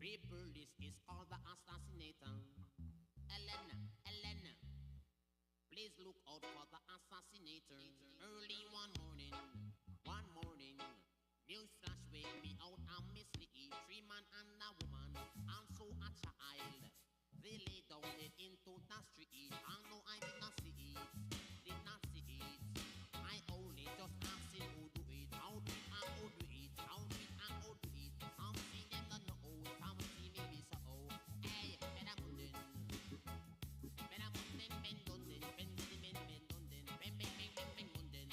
People, this is called the assassinator. Ellen, please look out for the assassinator. Early one morning, news flash wake me out and miss the E. 3 man and a woman, also a child. They lay down it into the street. I know I did not see it, I only just asking who do it, how do it, and how do it, how do it, and how do it. Some see them not know, some see me be so old. Hey, better munden, ben dunden, ben dunden, ben munden.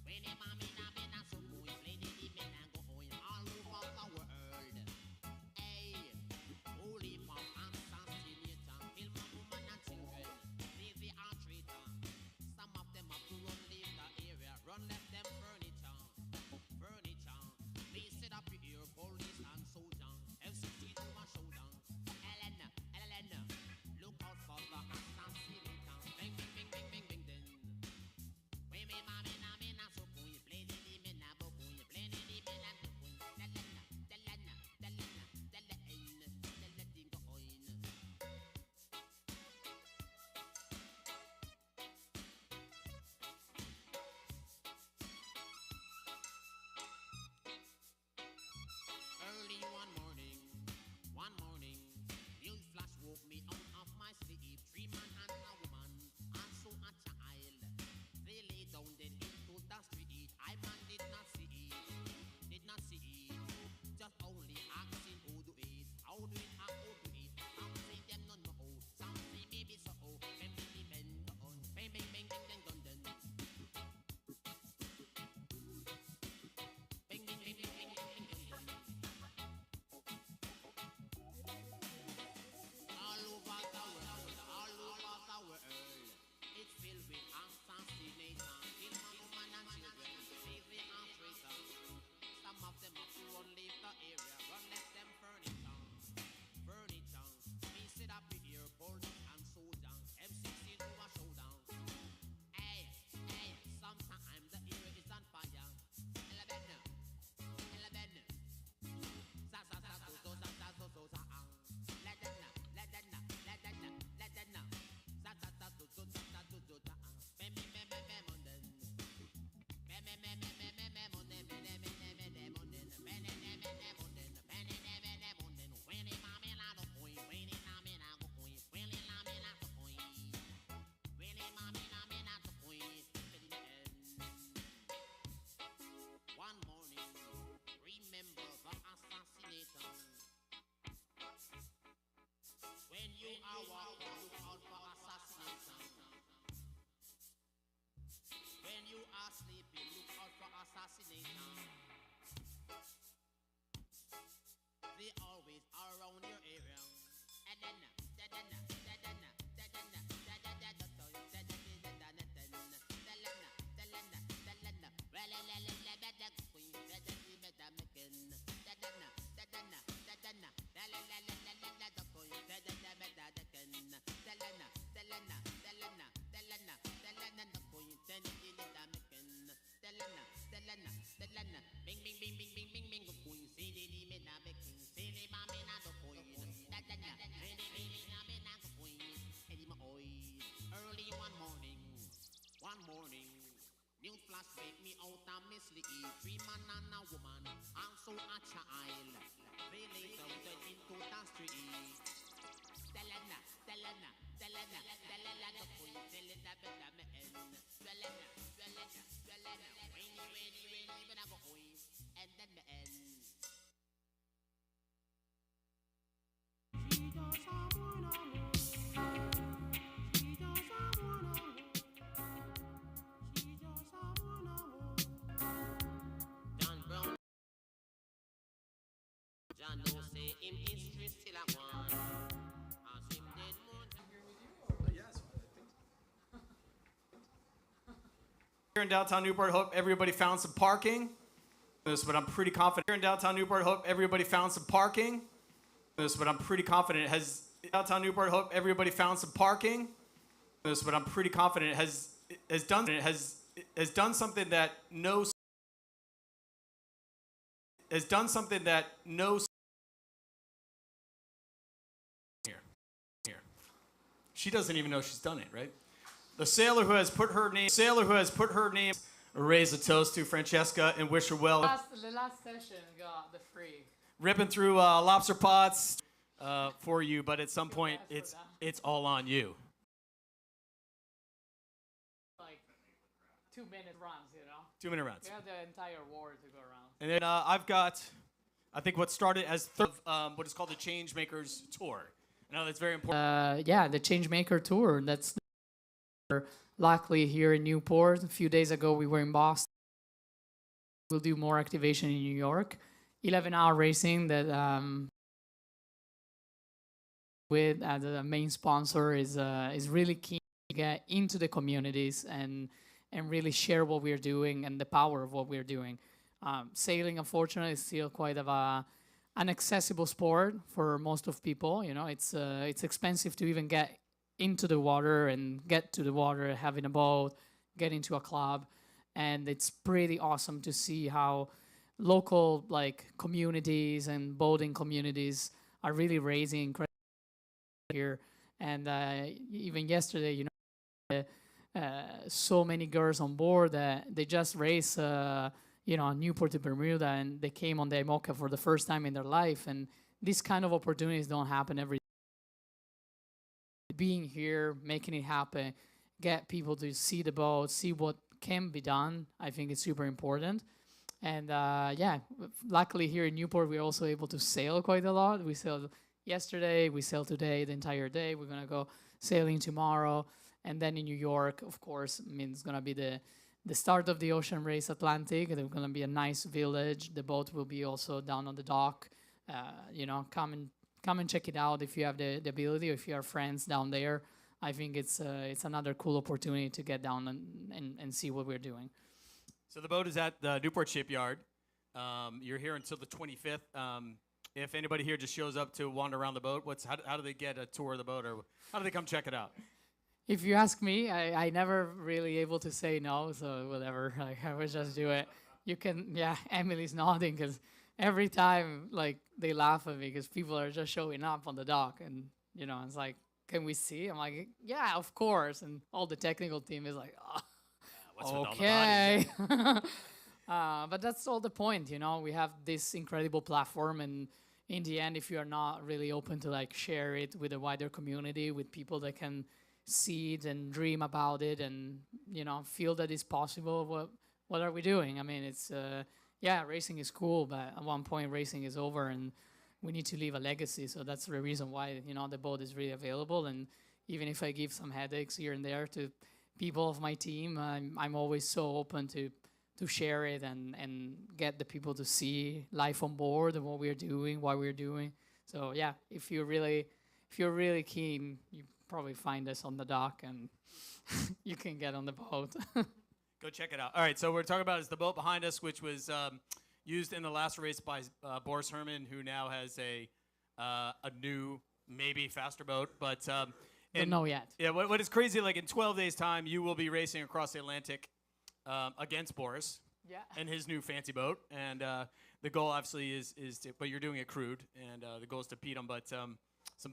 When the mommy na ben a so boy, play the men and go on all over the world. Hey, holy mom assassinator, kill my woman and children, leave the traitor. Some of them have to run leave the area, run left them furniture. Please set up your ear, police and soldier. F-16 to my shoulder. Ellen, look out for the assassinator. Bang, then. When me mommy na me na so boy, play the men na boy, play the men na boy. Early one morning, news flash woke me out of my sleep. 3 man and a woman, also a child. They lay down dead into the street. I man did not see it. Just only asking who do it, how do it, how do it. Some say them no know, some say maybe so. Ben on, bang, dun. Bang, all over the world, it's filled with assassination. Kill my woman and children, leave the traitor. Some of them have to run leave the area, run left them furniture. Me sit up here, police and soldier, M16 to a showdown. Hey, sometimes the area is on fire. Eleven. One morning, remember the assassinator. When you are walking, look out for assassination. When you are sleeping, look out for assassination. They always are around your area. Early one morning, news flash wake me out and miss the E. 3 man and a woman, also a child. They lay down dead into the street. Delena, the queen, Delena, when I go away, and then the end. John don't say him history still at one. As him dead more. Yes, Here in downtown Newport, hope everybody found some parking. But I'm pretty confident. Here in downtown Newport, hope everybody found some parking. But I'm pretty confident has downtown Newport, hope everybody found some parking. But I'm pretty confident has done something that no She doesn't even know she's done it, right? The sailor who has put her name, raise a toast to Francesca and wish her well. The last session got the free. Ripping through lobster pots for you, but at some point it's all on you. Like 2-minute runs, you know. 2-minute rounds. We have the entire war to go around. And then I've got, I think what started as what is called the Changemakers Tour. I know that's very important. Yeah, the Changemaker Tour. That's luckily here in Newport. A few days ago we were in Boston. We'll do more activation in New York. 11-hour racing that with the main sponsor is really keen to get into the communities and really share what we're doing and the power of what we're doing. Sailing, unfortunately, is still quite of an inaccessible sport for most of people. You know, it's expensive to even get into the water and get to the water, having a boat, get into a club, and it's pretty awesome to see how local like communities and boating communities are really raising incredible here. And even yesterday, you know, so many girls on board that they just race, you know, Newport to Bermuda, and they came on the IMOCA for the first time in their life. And these kind of opportunities don't happen every day. Being here, making it happen, get people to see the boat, see what can be done, I think it's super important. And yeah, luckily here in Newport, we're also able to sail quite a lot. We sailed yesterday, we sailed today, the entire day. We're gonna go sailing tomorrow. And then in New York, of course, I mean, it's gonna be the start of the Ocean Race Atlantic. There's gonna be a nice village. The boat will be also down on the dock. You know, come and check it out if you have the ability, or if you have friends down there. I think it's another cool opportunity to get down and see what we're doing. So the boat is at the Newport Shipyard. You're here until the 25th. If anybody here just shows up to wander around the boat, how do they get a tour of the boat, or how do they come check it out? If you ask me, I never really able to say no, so whatever. Like, I would just do it. You can, yeah. Emily's nodding because every time like they laugh at me because people are just showing up on the dock, and you know, it's like, can we see? I'm like, yeah, of course. And all the technical team is like, oh. Okay. But that's all the point, you know. We have this incredible platform, and in the end, if you are not really open to like share it with a wider community, with people that can see it and dream about it, and you know, feel that it's possible, what are we doing? I mean, it's yeah, racing is cool, but at one point racing is over, and we need to leave a legacy. So that's the reason why, you know, the boat is really available. And even if I give some headaches here and there to people of my team, I'm always so open to share it and get the people to see life on board and what we're doing, why we're doing. So yeah, if you're really keen, you probably find us on the dock and you can get on the boat. Go check it out. All right, so we're talking about is the boat behind us, which was used in the last race by Boris Herman, who now has a new, maybe faster boat, but don't know yet. Yeah, what is crazy, like in 12 days' time, you will be racing across the Atlantic against Boris and his new fancy boat. And the goal, obviously, is to, but you're doing it crewed, and the goal is to beat him. But some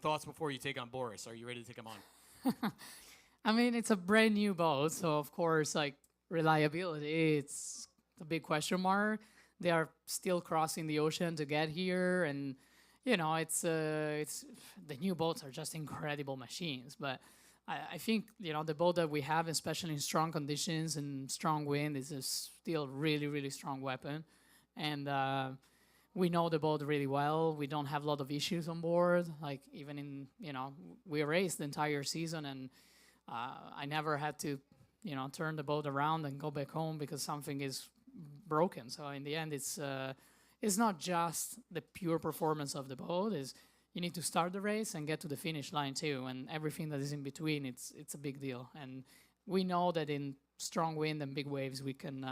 thoughts before you take on Boris. Are you ready to take him on? I mean, it's a brand new boat, so of course, like reliability, it's a big question mark. They are still crossing the ocean to get here, and you know, it's the new boats are just incredible machines. But I think, you know, the boat that we have, especially in strong conditions and strong wind, is a still really, really strong weapon. And we know the boat really well. We don't have a lot of issues on board. Like even in, you know, we raced the entire season, and I never had to, you know, turn the boat around and go back home because something is broken. So in the end, it's not just the pure performance of the boat. Is you need to start the race and get to the finish line too, and everything that is in between. It's a big deal, and we know that in strong wind and big waves, we can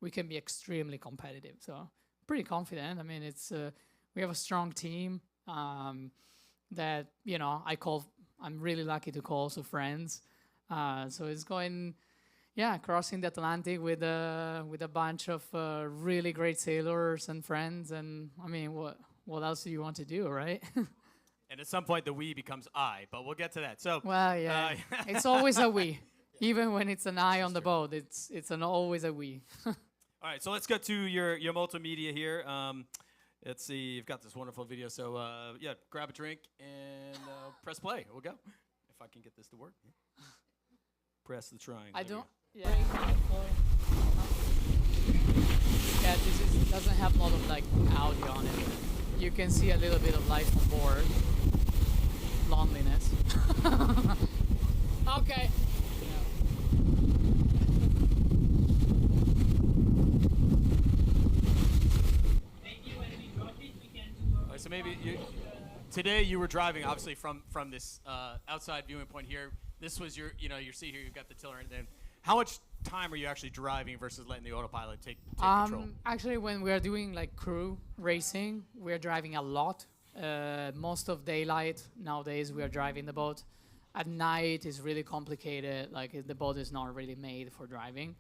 be extremely competitive. So pretty confident. I mean, it's we have a strong team that, you know, I'm really lucky to call also friends. So it's going. Yeah, crossing the Atlantic with a bunch of really great sailors and friends, and I mean, what else do you want to do, right? And at some point, the we becomes I, but we'll get to that. So, Well, yeah, it's always a we. Even when it's an I on the boat, it's always a we. all right, so let's get to your multimedia here. Let's see, you've got this wonderful video. So, yeah, grab a drink and press play. We'll go. If I can get this to work. Yeah. Press the triangle. I There we don't. Yeah. Yeah, doesn't have a lot of like audio on it. You can see a little bit of life on board. Loneliness. Okay. All right, so maybe today you were driving, obviously from this outside viewing point here. This was your seat here. You've got the tiller, and then how much time are you actually driving versus letting the autopilot take control? Actually, when we are doing like crew racing, we are driving a lot. Most of daylight nowadays we are driving the boat. At night is really complicated. Like the boat is not really made for driving.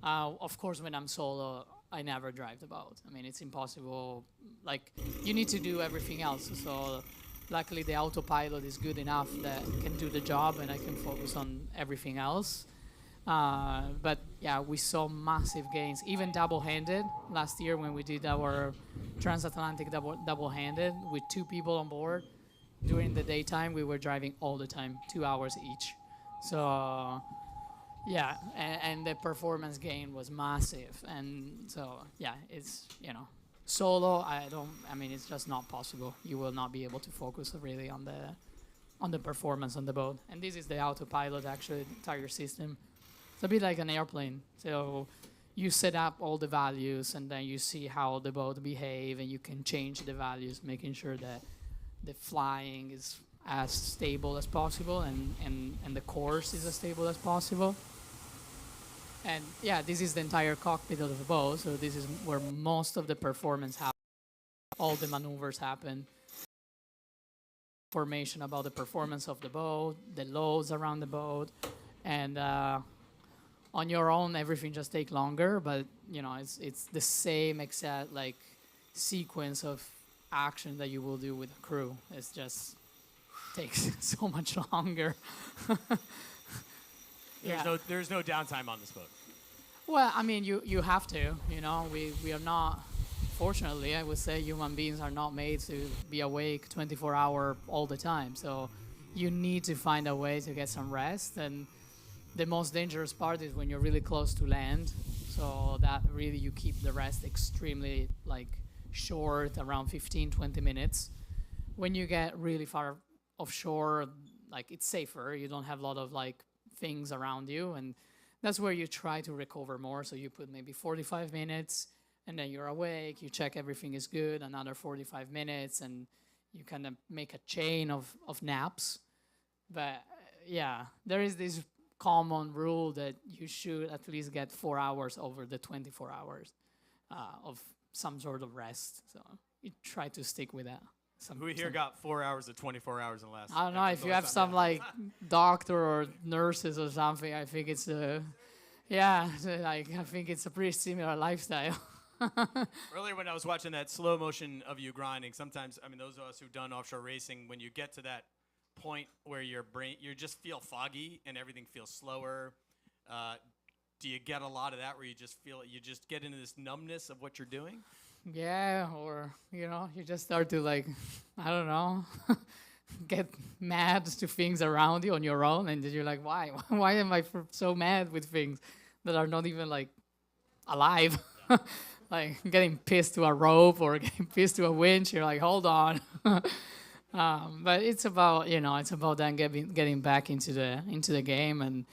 Of course, when I'm solo, I never drive the boat. I mean, it's impossible. Like you need to do everything else. So luckily the autopilot is good enough that it can do the job and I can focus on everything else. But yeah, we saw massive gains, even double-handed last year when we did our transatlantic double-handed with 2 people on board. During the daytime, we were driving all the time, 2 hours each. So yeah, and the performance gain was massive. And so yeah, it's solo. I mean, it's just not possible. You will not be able to focus really on the performance on the boat. And this is the autopilot, actually, the entire system. It's a bit like an airplane. So you set up all the values and then you see how the boat behave and you can change the values, making sure that the flying is as stable as possible and the course is as stable as possible. And yeah, this is the entire cockpit of the boat. So this is where most of the performance happens. All the maneuvers happen. Information about the performance of the boat, the loads around the boat, and on your own, everything just takes longer. But it's the same exact like sequence of action that you will do with a crew. It just takes so much longer. There's no downtime on this boat. Well, I mean, you have to. We are not. Fortunately, I would say human beings are not made to be awake 24 hours all the time. So you need to find a way to get some rest. And the most dangerous part is when you're really close to land. So that really you keep the rest extremely like short, around 15, 20 minutes. When you get really far offshore, like it's safer. You don't have a lot of like things around you. And that's where you try to recover more. So you put maybe 45 minutes. And then you're awake, you check everything is good, another 45 minutes, and you kind of make a chain of naps. But yeah, there is this common rule that you should at least get 4 hours over the 24 hours of some sort of rest. So you try to stick with that. Who here got 4 hours of 24 hours in the last? I don't know, if you have some like doctor or nurses or something, I think it's I think it's a pretty similar lifestyle. Earlier when I was watching that slow motion of you grinding, sometimes, I mean, those of us who've done offshore racing, when you get to that point where you just feel foggy and everything feels slower, do you get a lot of that where you just get into this numbness of what you're doing? Yeah, or, you just start to like, I don't know, get mad to things around you on your own, and then you're like, why? Why am I so mad with things that are not even like alive? Yeah. Like getting pissed to a rope or getting pissed to a winch, you're like, hold on. But it's about then getting back into the game, and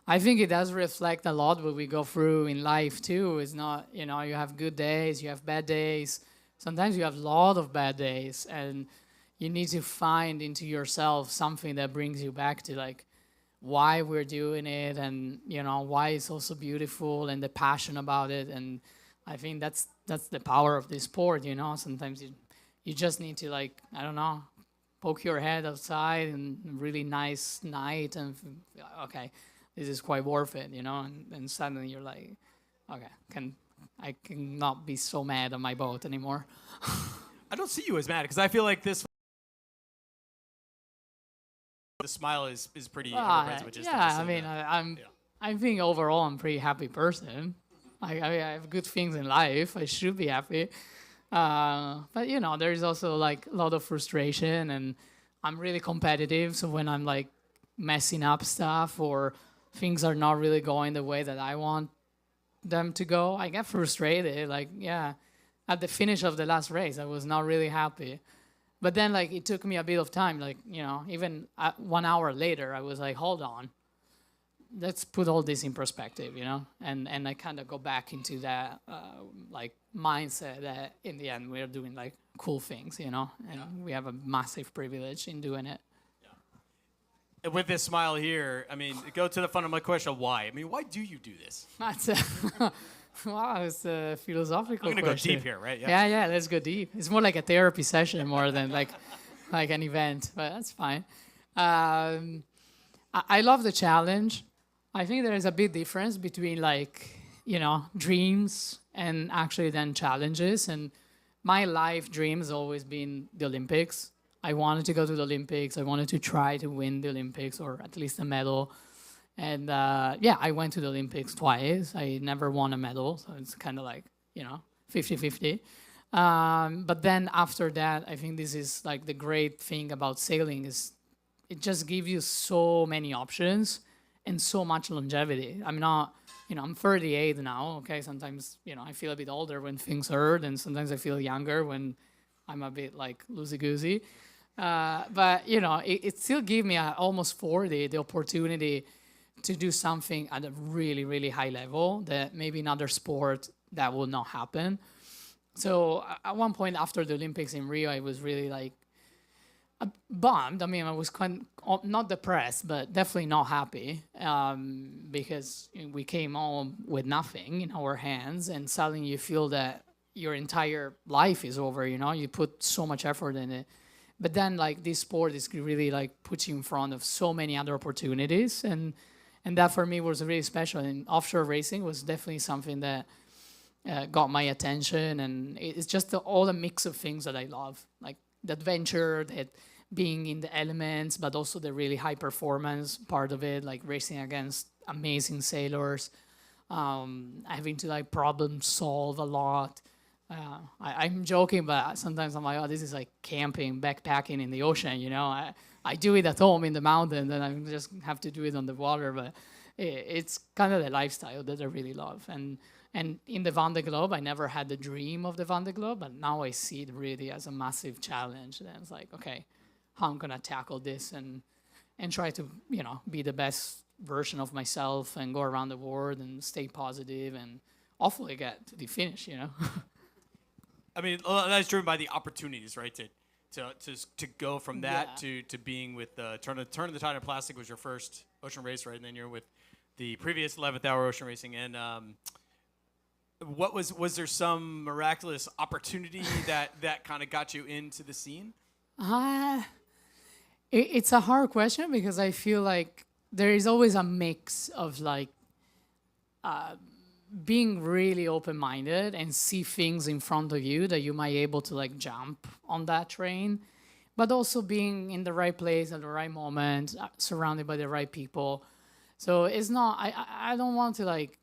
I think it does reflect a lot what we go through in life too. It's not, you have good days, you have bad days. Sometimes you have a lot of bad days, and you need to find into yourself something that brings you back to like why we're doing it, and why it's also beautiful and the passion about it. And I think that's the power of this sport, Sometimes you just need to like, I don't know, poke your head outside and really nice night and okay, this is quite worth it, and suddenly you're like, okay, I cannot be so mad on my boat anymore. I don't see you as mad because I feel like this The smile is pretty Uh, which is yeah, I mean, I think overall I'm a pretty happy person. I have good things in life. I should be happy. But you know, there's also like a lot of frustration, and I'm really competitive. So when I'm like messing up stuff or things are not really going the way that I want them to go, I get frustrated. Like, yeah, at the finish of the last race, I was not really happy. But then, like, it took me a bit of time. Like, you know, even 1 hour later, I was like, hold on, let's put all this in perspective, you know? And I kind of go back into that, like, mindset that in the end, we're doing, like, cool things, you know? And we have a massive privilege in doing it. And with this smile here, I mean, go to the fundamental question: why? I mean, why do you do this? That's wow, it's a philosophical I'm gonna question. go deep here, right? Yeah, let's go deep. It's more like a therapy session more than like an event, but that's fine. I love the challenge. I think there is a big difference between like, you know, dreams and actually then challenges. And my life dream has always been the Olympics. I wanted to go to the Olympics. I wanted to try to win the Olympics or at least a medal. And yeah, I went to the Olympics twice. I never won a medal. So it's kind of like, you know, 50-50. But then after that, I think this is like the great thing about sailing is it just gives you so many options and so much longevity. I'm not, you know, I'm 38 now. Okay, sometimes, you know, I feel a bit older when things hurt, and sometimes I feel younger when I'm a bit like loosey-goosey. But, you know, it still gave me at almost 40 the opportunity to do something at a really, really high level that maybe in other sport that will not happen. So at one point after the Olympics in Rio, I was really like bummed. I mean, I was not depressed, but definitely not happy because we came home with nothing in our hands, and suddenly you feel that your entire life is over. You know, you put so much effort in it, but then like this sport is really like puts you in front of so many other opportunities, and that for me was really special. And offshore racing was definitely something that got my attention, and it's just all the mix of things that I love, like the adventure, that being in the elements, but also the really high performance part of it, like racing against amazing sailors, having to like problem solve a lot. I'm joking, but sometimes I'm like, oh, this is like camping, backpacking in the ocean, you know? I do it at home in the mountain, and I just have to do it on the water, but it's kind of the lifestyle that I really love. And in the Vendée Globe, I never had the dream of the Vendée Globe, but now I see it really as a massive challenge. And it's like, okay, how I'm gonna tackle this and try to, you know, be the best version of myself and go around the world and stay positive and hopefully get to the finish, you know? I mean, that's driven by the opportunities, right? To go from that to being with Turn of the Tide of Plastic was your first ocean race, right? And then you're with the previous 11th Hour Ocean Racing. And what was there some miraculous opportunity that kind of got you into the scene? It's a hard question because I feel like there is always a mix of like being really open-minded and see things in front of you that you might be able to like jump on that train, but also being in the right place at the right moment, surrounded by the right people. So it's not, I don't want to like,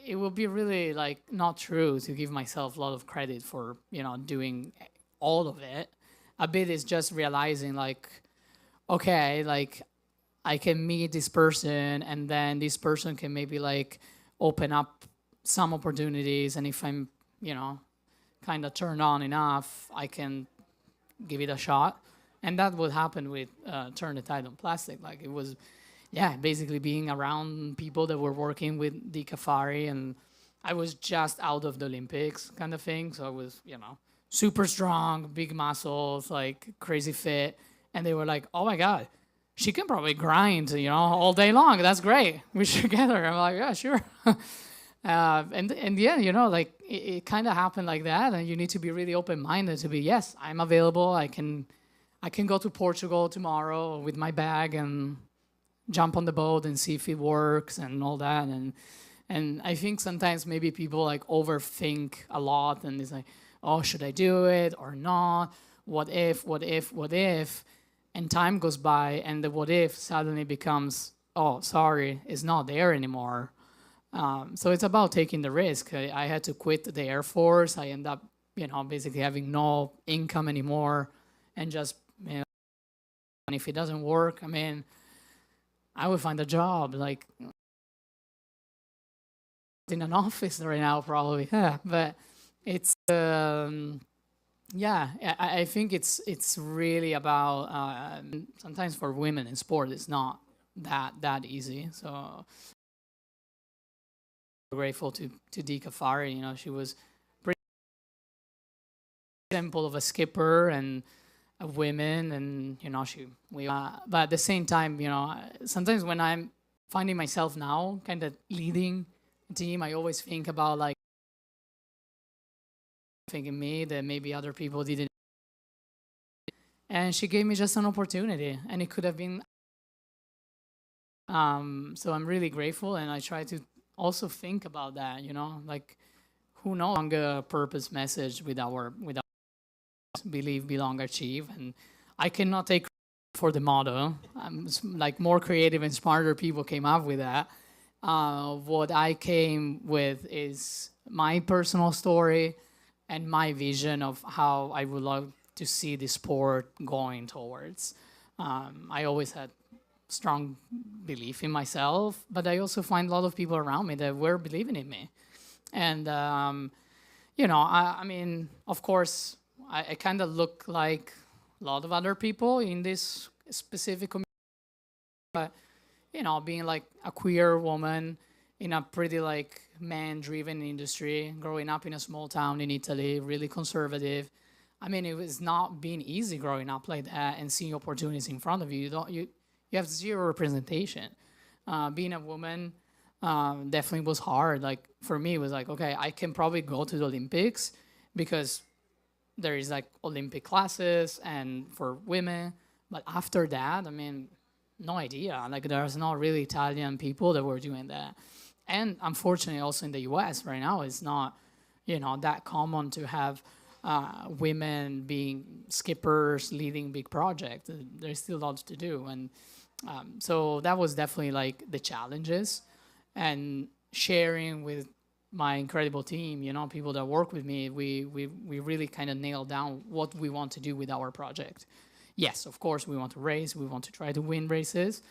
it would be really like not true to give myself a lot of credit for, you know, doing all of it. A bit is just realizing like, okay, like I can meet this person, and then this person can maybe like open up some opportunities, and if I'm, you know, kind of turned on enough, I can give it a shot. And that would happen with Turn the Tide on Plastic. Like it was, yeah, basically being around people that were working with the Cafari, and I was just out of the Olympics kind of thing. So I was, you know, super strong, big muscles, like crazy fit. And they were like, oh my God, she can probably grind, you know, all day long. That's great. We should get her. I'm like, yeah, sure. And yeah, you know, like it kind of happened like that. And you need to be really open-minded to be, yes, I'm available. I can go to Portugal tomorrow with my bag and jump on the boat and see if it works and all that. And I think sometimes maybe people like overthink a lot, and it's like, oh, should I do it or not? What if? and time goes by, and the what if suddenly becomes, oh, sorry, it's not there anymore. So it's about taking the risk. I had to quit the Air Force. I end up, basically having no income anymore, and just, and if it doesn't work, I mean, I would find a job like in an office right now, probably. Yeah, but it's yeah, I think it's really about sometimes for women in sport, it's not that easy. So grateful to Dika Fari. She was pretty simple of a skipper and a women, and but at the same time, sometimes when I'm finding myself now kind of leading a team, I always think about like thinking me that maybe other people didn't, and she gave me just an opportunity, and it could have been so I'm really grateful, and I try to also think about that, like who knows, longer purpose message with our believe, belong, achieve. And I cannot take for the motto. Like more creative and smarter people came up with that. What I came with is my personal story and my vision of how I would love to see the sport going towards. I always had strong belief in myself, but I also find a lot of people around me that were believing in me. And, I mean, of course, I kind of look like a lot of other people in this specific community, but, being like a queer woman in a pretty like man-driven industry, growing up in a small town in Italy, really conservative. I mean, it was not being easy growing up like that and seeing opportunities in front of you. You have zero representation. Being a woman definitely was hard. Like for me, it was like, okay, I can probably go to the Olympics because there is like Olympic classes and for women. But after that, I mean, no idea. Like there's not really Italian people that were doing that. And unfortunately, also in the US right now, it's not, that common to have women being skippers leading big projects. There's still lots to do. And so that was definitely like the challenges, and sharing with my incredible team, people that work with me, we really kind of nailed down what we want to do with our project. Yes, of course, we want to race, we want to try to win races,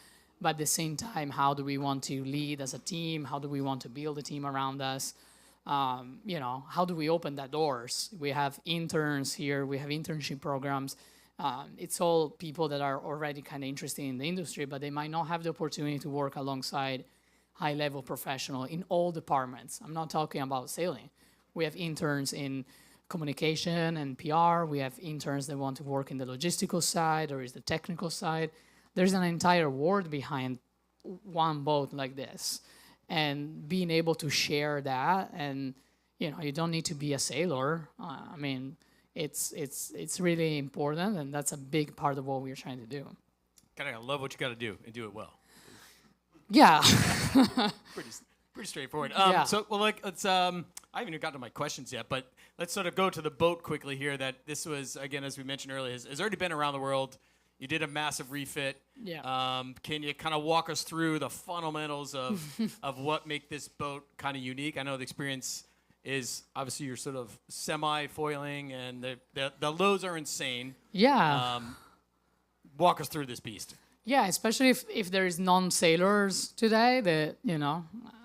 but at the same time, how do we want to lead as a team? How do we want to build a team around us? How do we open that doors? We have interns here, we have internship programs. It's all people that are already kind of interested in the industry, but they might not have the opportunity to work alongside high-level professional in all departments. I'm not talking about sailing. We have interns in communication and PR. We have interns that want to work in the logistical side or is the technical side. There's an entire world behind one boat like this. And being able to share that, and you don't need to be a sailor. I mean, it's really important, and that's a big part of what we're trying to do. Gotta love what you gotta do and do it well. Yeah. Pretty straightforward. Yeah. So, well, like, let's. I haven't even gotten to my questions yet, but let's sort of go to the boat quickly here. That this was, again, as we mentioned earlier, has already been around the world. You did a massive refit. Yeah. Can you kind of walk us through the fundamentals of of what make this boat kind of unique? I know the experience is obviously you're sort of semi-foiling, and the lows are insane. Yeah. Walk us through this beast. Yeah, especially if there is non-sailors today, that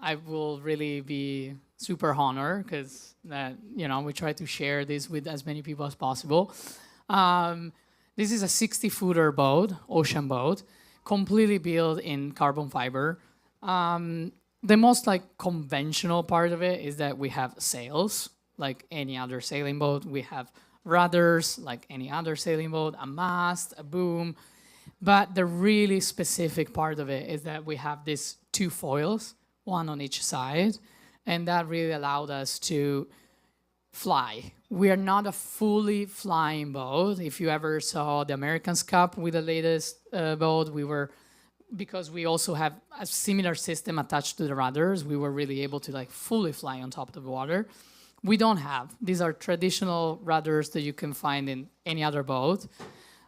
I will really be super honored, because that we try to share this with as many people as possible. This is a 60-footer boat, ocean boat, completely built in carbon fiber. The most like conventional part of it is that we have sails, like any other sailing boat. We have rudders, like any other sailing boat, a mast, a boom. But the really specific part of it is that we have these two foils, one on each side, and that really allowed us to fly. We are not a fully flying boat. If you ever saw the America's Cup with the latest boat, because we also have a similar system attached to the rudders, we were really able to like fully fly on top of the water. We don't have. These are traditional rudders that you can find in any other boat.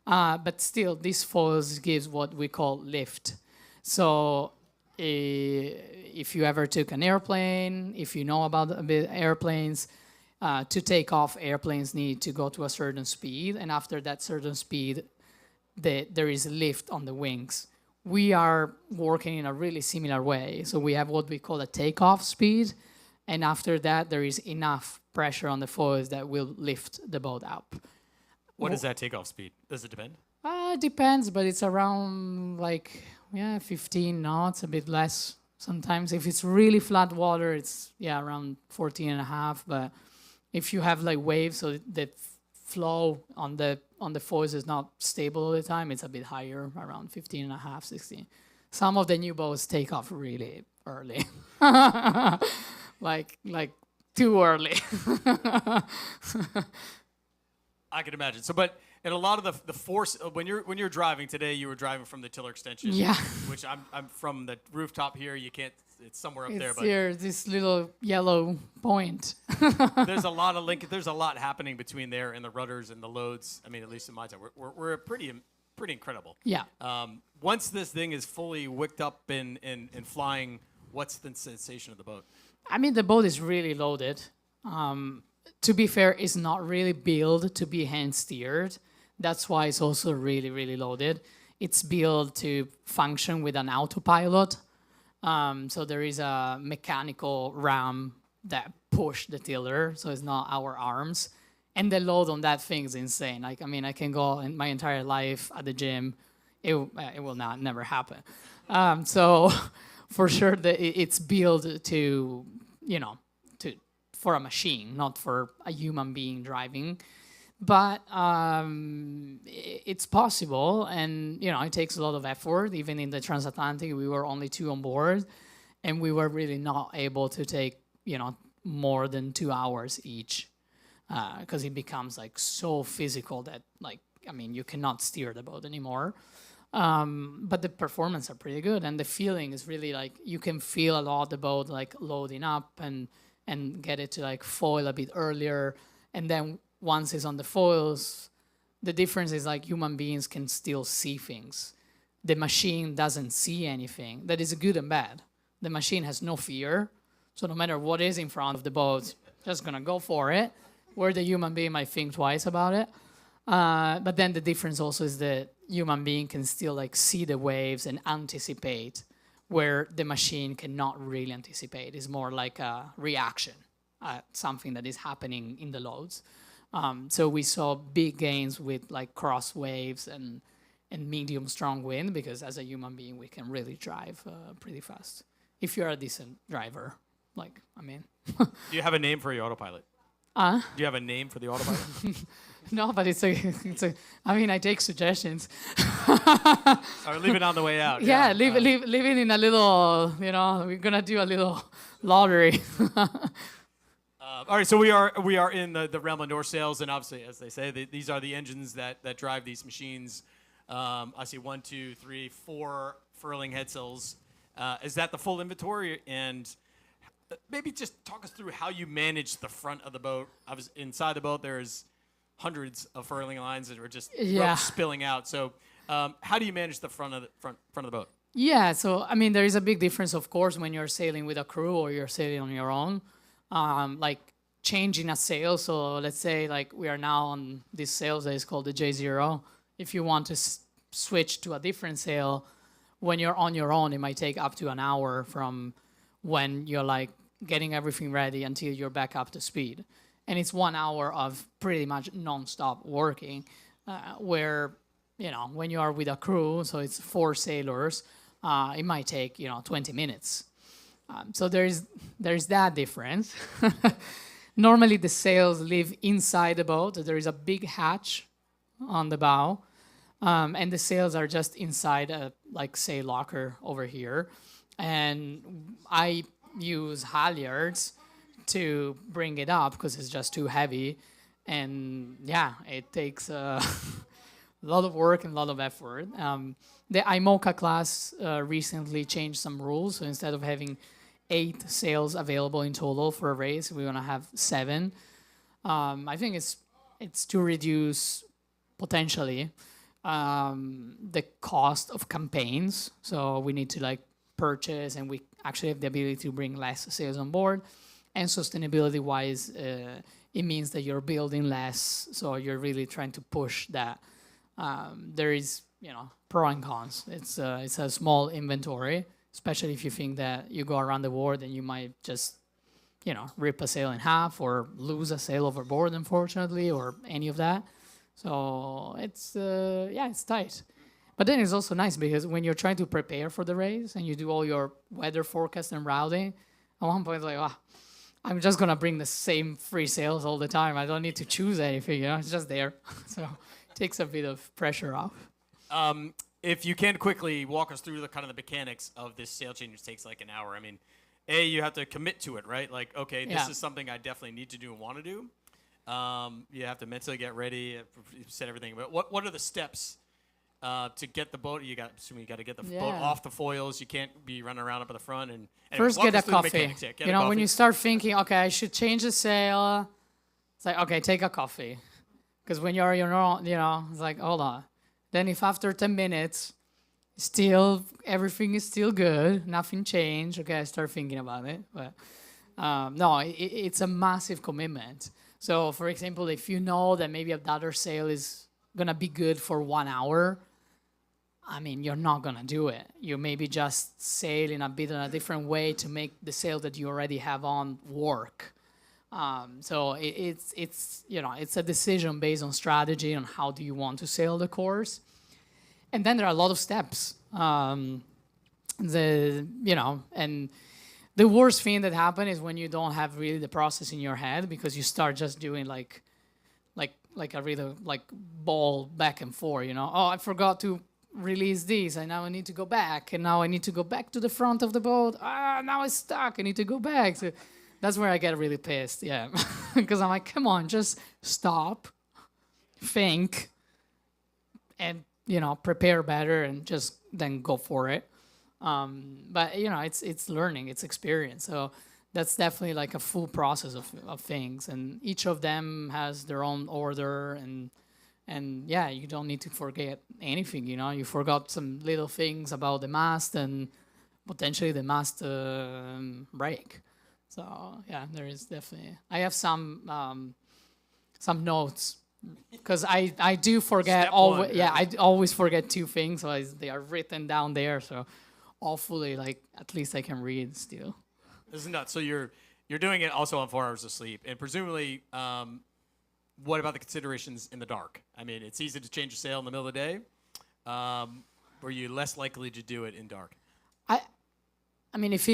But still, this foils gives what we call lift. So if you ever took an airplane, if you know about a bit airplanes, to take off, airplanes need to go to a certain speed, and after that certain speed, there is a lift on the wings. We are working in a really similar way. So we have what we call a takeoff speed, and after that, there is enough pressure on the foils that will lift the boat up. What is that takeoff speed? Does it depend? It depends, but it's around 15 knots, a bit less sometimes. If it's really flat water, it's around 14 and a half. But if you have waves, so the flow on the foils is not stable all the time, it's a bit higher, around 15 and a half, 16. Some of the new boats take off really early. like too early. I can imagine. So, but and a lot of the force when you're driving today, you were driving from the tiller extension. Yeah. Which I'm from the rooftop here. You can't. It's somewhere up there. It's But here, this little yellow point. there's a lot of There's a lot happening between there and the rudders and the loads. I mean, at least in my time, we're pretty incredible. Yeah. Once this thing is fully wicked up and flying, what's the sensation of the boat? I mean, the boat is really loaded. To be fair, it's not really built to be hand steered. That's why it's also really, really loaded. It's built to function with an autopilot. So there is a mechanical ram that push the tiller, so it's not our arms. And the load on that thing is insane. I can go in my entire life at the gym. It will never happen. So for sure, it's built to, for a machine, not for a human being driving. But it's possible, and it takes a lot of effort. Even in the transatlantic, we were only 2 on board, and we were really not able to take more than 2 hours each, because it becomes so physical that you cannot steer the boat anymore. But the performance are pretty good, and the feeling is really you can feel a lot the boat loading up and get it to foil a bit earlier, and then once it's on the foils, the difference is human beings can still see things. The machine doesn't see anything. That is good and bad. The machine has no fear, so no matter what is in front of the boat, just gonna go for it, where the human being might think twice about it. But then the difference also is that human being can still see the waves and anticipate, where the machine cannot really anticipate. It's more like a reaction, something that is happening in the loads. So we saw big gains with cross waves and medium strong wind, because as a human being we can really drive pretty fast if you're a decent driver. Do you have a name for your autopilot? Do you have a name for the autopilot? No, but it's a. I take suggestions. Or leave it on the way out. Yeah, leave it in a little. We're gonna do a little lottery. All right, so we are in the realm of North Sails, and obviously, as they say, these are the engines that drive these machines. I see 1, 2, 3, 4 furling head sails. Is that the full inventory? And maybe just talk us through how you manage the front of the boat. Inside the boat, there's hundreds of furling lines that are just ropes spilling out. So how do you manage the front of the boat? Yeah, so there is a big difference, of course, when you're sailing with a crew or you're sailing on your own. Changing a sail. So let's say we are now on this sail that is called the J0. If you want to switch to a different sail, when you're on your own, it might take up to an hour from when you're getting everything ready until you're back up to speed. And it's 1 hour of pretty much non-stop working, where, when you are with a crew, so it's 4 sailors, it might take, 20 minutes. So there's that difference. Normally the sails live inside the boat. There is a big hatch on the bow, and the sails are just inside a sail locker over here. And I use halyards to bring it up because it's just too heavy. And it takes a lot of work and a lot of effort. The IMOCA class recently changed some rules. So instead of having 8 sails available in total for a race, we're gonna have 7. I think it's to reduce potentially the cost of campaigns. So we need to like purchase, and we actually have the ability to bring less sales on board. And sustainability wise, it means that you're building less. So you're really trying to push that. There is, pro and cons. It's a small inventory, especially if you think that you go around the world and you might just, rip a sale in half or lose a sale overboard, unfortunately, or any of that. So it's tight. But then it's also nice because when you're trying to prepare for the race and you do all your weather forecast and routing, at one point it's like, I'm just gonna bring the same free sales all the time. I don't need to choose anything, it's just there. So it takes a bit of pressure off. If you can quickly walk us through the kind of the mechanics of this sale change, which takes like an hour. I mean, you have to commit to it, right? Like, okay, this is something I definitely need to do and want to do. You have to mentally get ready, set everything. But what are the steps to get the boat? You got to get the boat off the foils. You can't be running around up at the front. And first, get a coffee. When you start thinking, okay, I should change the sail. It's like, okay, take a coffee, because when you're it's like, hold on. Then if after 10 minutes, still everything is still good, nothing changed, okay, I start thinking about it. But no, it's a massive commitment. So, for example, if you know that maybe a other sail is gonna be good for 1 hour, I mean, you're not gonna do it. You maybe just sail in a different way to make the sail that you already have on work. So it's a decision based on strategy on how do you want to sail the course, and then there are a lot of steps. And the worst thing that happens is when you don't have really the process in your head, because you start just doing like a really like ball back and forth. Oh, I forgot to release this, and now I need to go back, and now I need to go back to the front of the boat. Now it's stuck. I need to go back. So that's where I get really pissed, because I'm like, come on, just stop, think, and prepare better, and just then go for it. But it's learning, it's experience. So that's definitely like a full process of things, and each of them has their own order, and you don't need to forget anything. You forgot some little things about the mast, and potentially the mast break. So there is definitely. I have some notes, because I do forget always. I always forget two things, so they are written down there. So hopefully, like, at least I can read still. This is nuts. So you're doing it also on 4 hours of sleep, and presumably, what about the considerations in the dark? I mean, it's easy to change a sail in the middle of the day. Were you less likely to do it in dark? I mean, if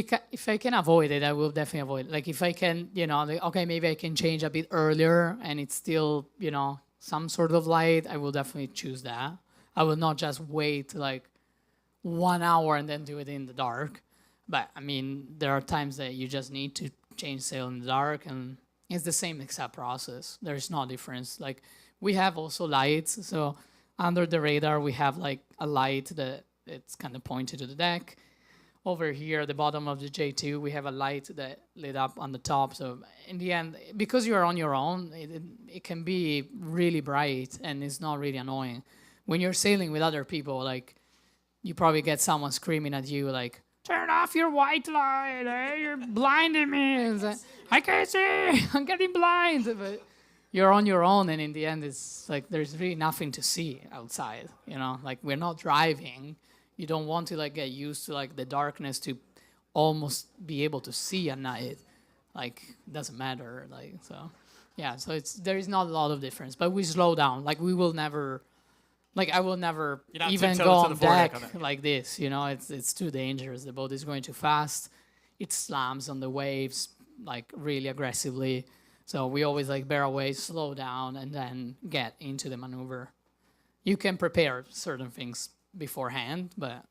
I can avoid it, I will definitely avoid it. Like, if I can, okay, maybe I can change a bit earlier and it's still, some sort of light, I will definitely choose that. I will not just wait like 1 hour and then do it in the dark. But I mean, there are times that you just need to change sail in the dark, and it's the same exact process. There's no difference. Like, we have also lights. So under the radar, we have like a light that it's kind of pointed to the deck. Over here at the bottom of the J2, we have a light that lit up on the top. So in the end, because you're on your own, it can be really bright, and it's not really annoying. When you're sailing with other people, like, you probably get someone screaming at you like, "Turn off your white light, you're blinding me." It's like, I can't see, I'm getting blind. But you're on your own, and in the end, it's like there's really nothing to see outside. Like, we're not driving. You don't want to like get used to like the darkness to almost be able to see at night. Like, it doesn't matter. Like, so there is not a lot of difference, but we slow down. Like, we will never, like, I will never even go on deck like this. It's too dangerous. The boat is going too fast. It slams on the waves like really aggressively. So we always like bear away, slow down, and then get into the maneuver. You can prepare certain things beforehand, but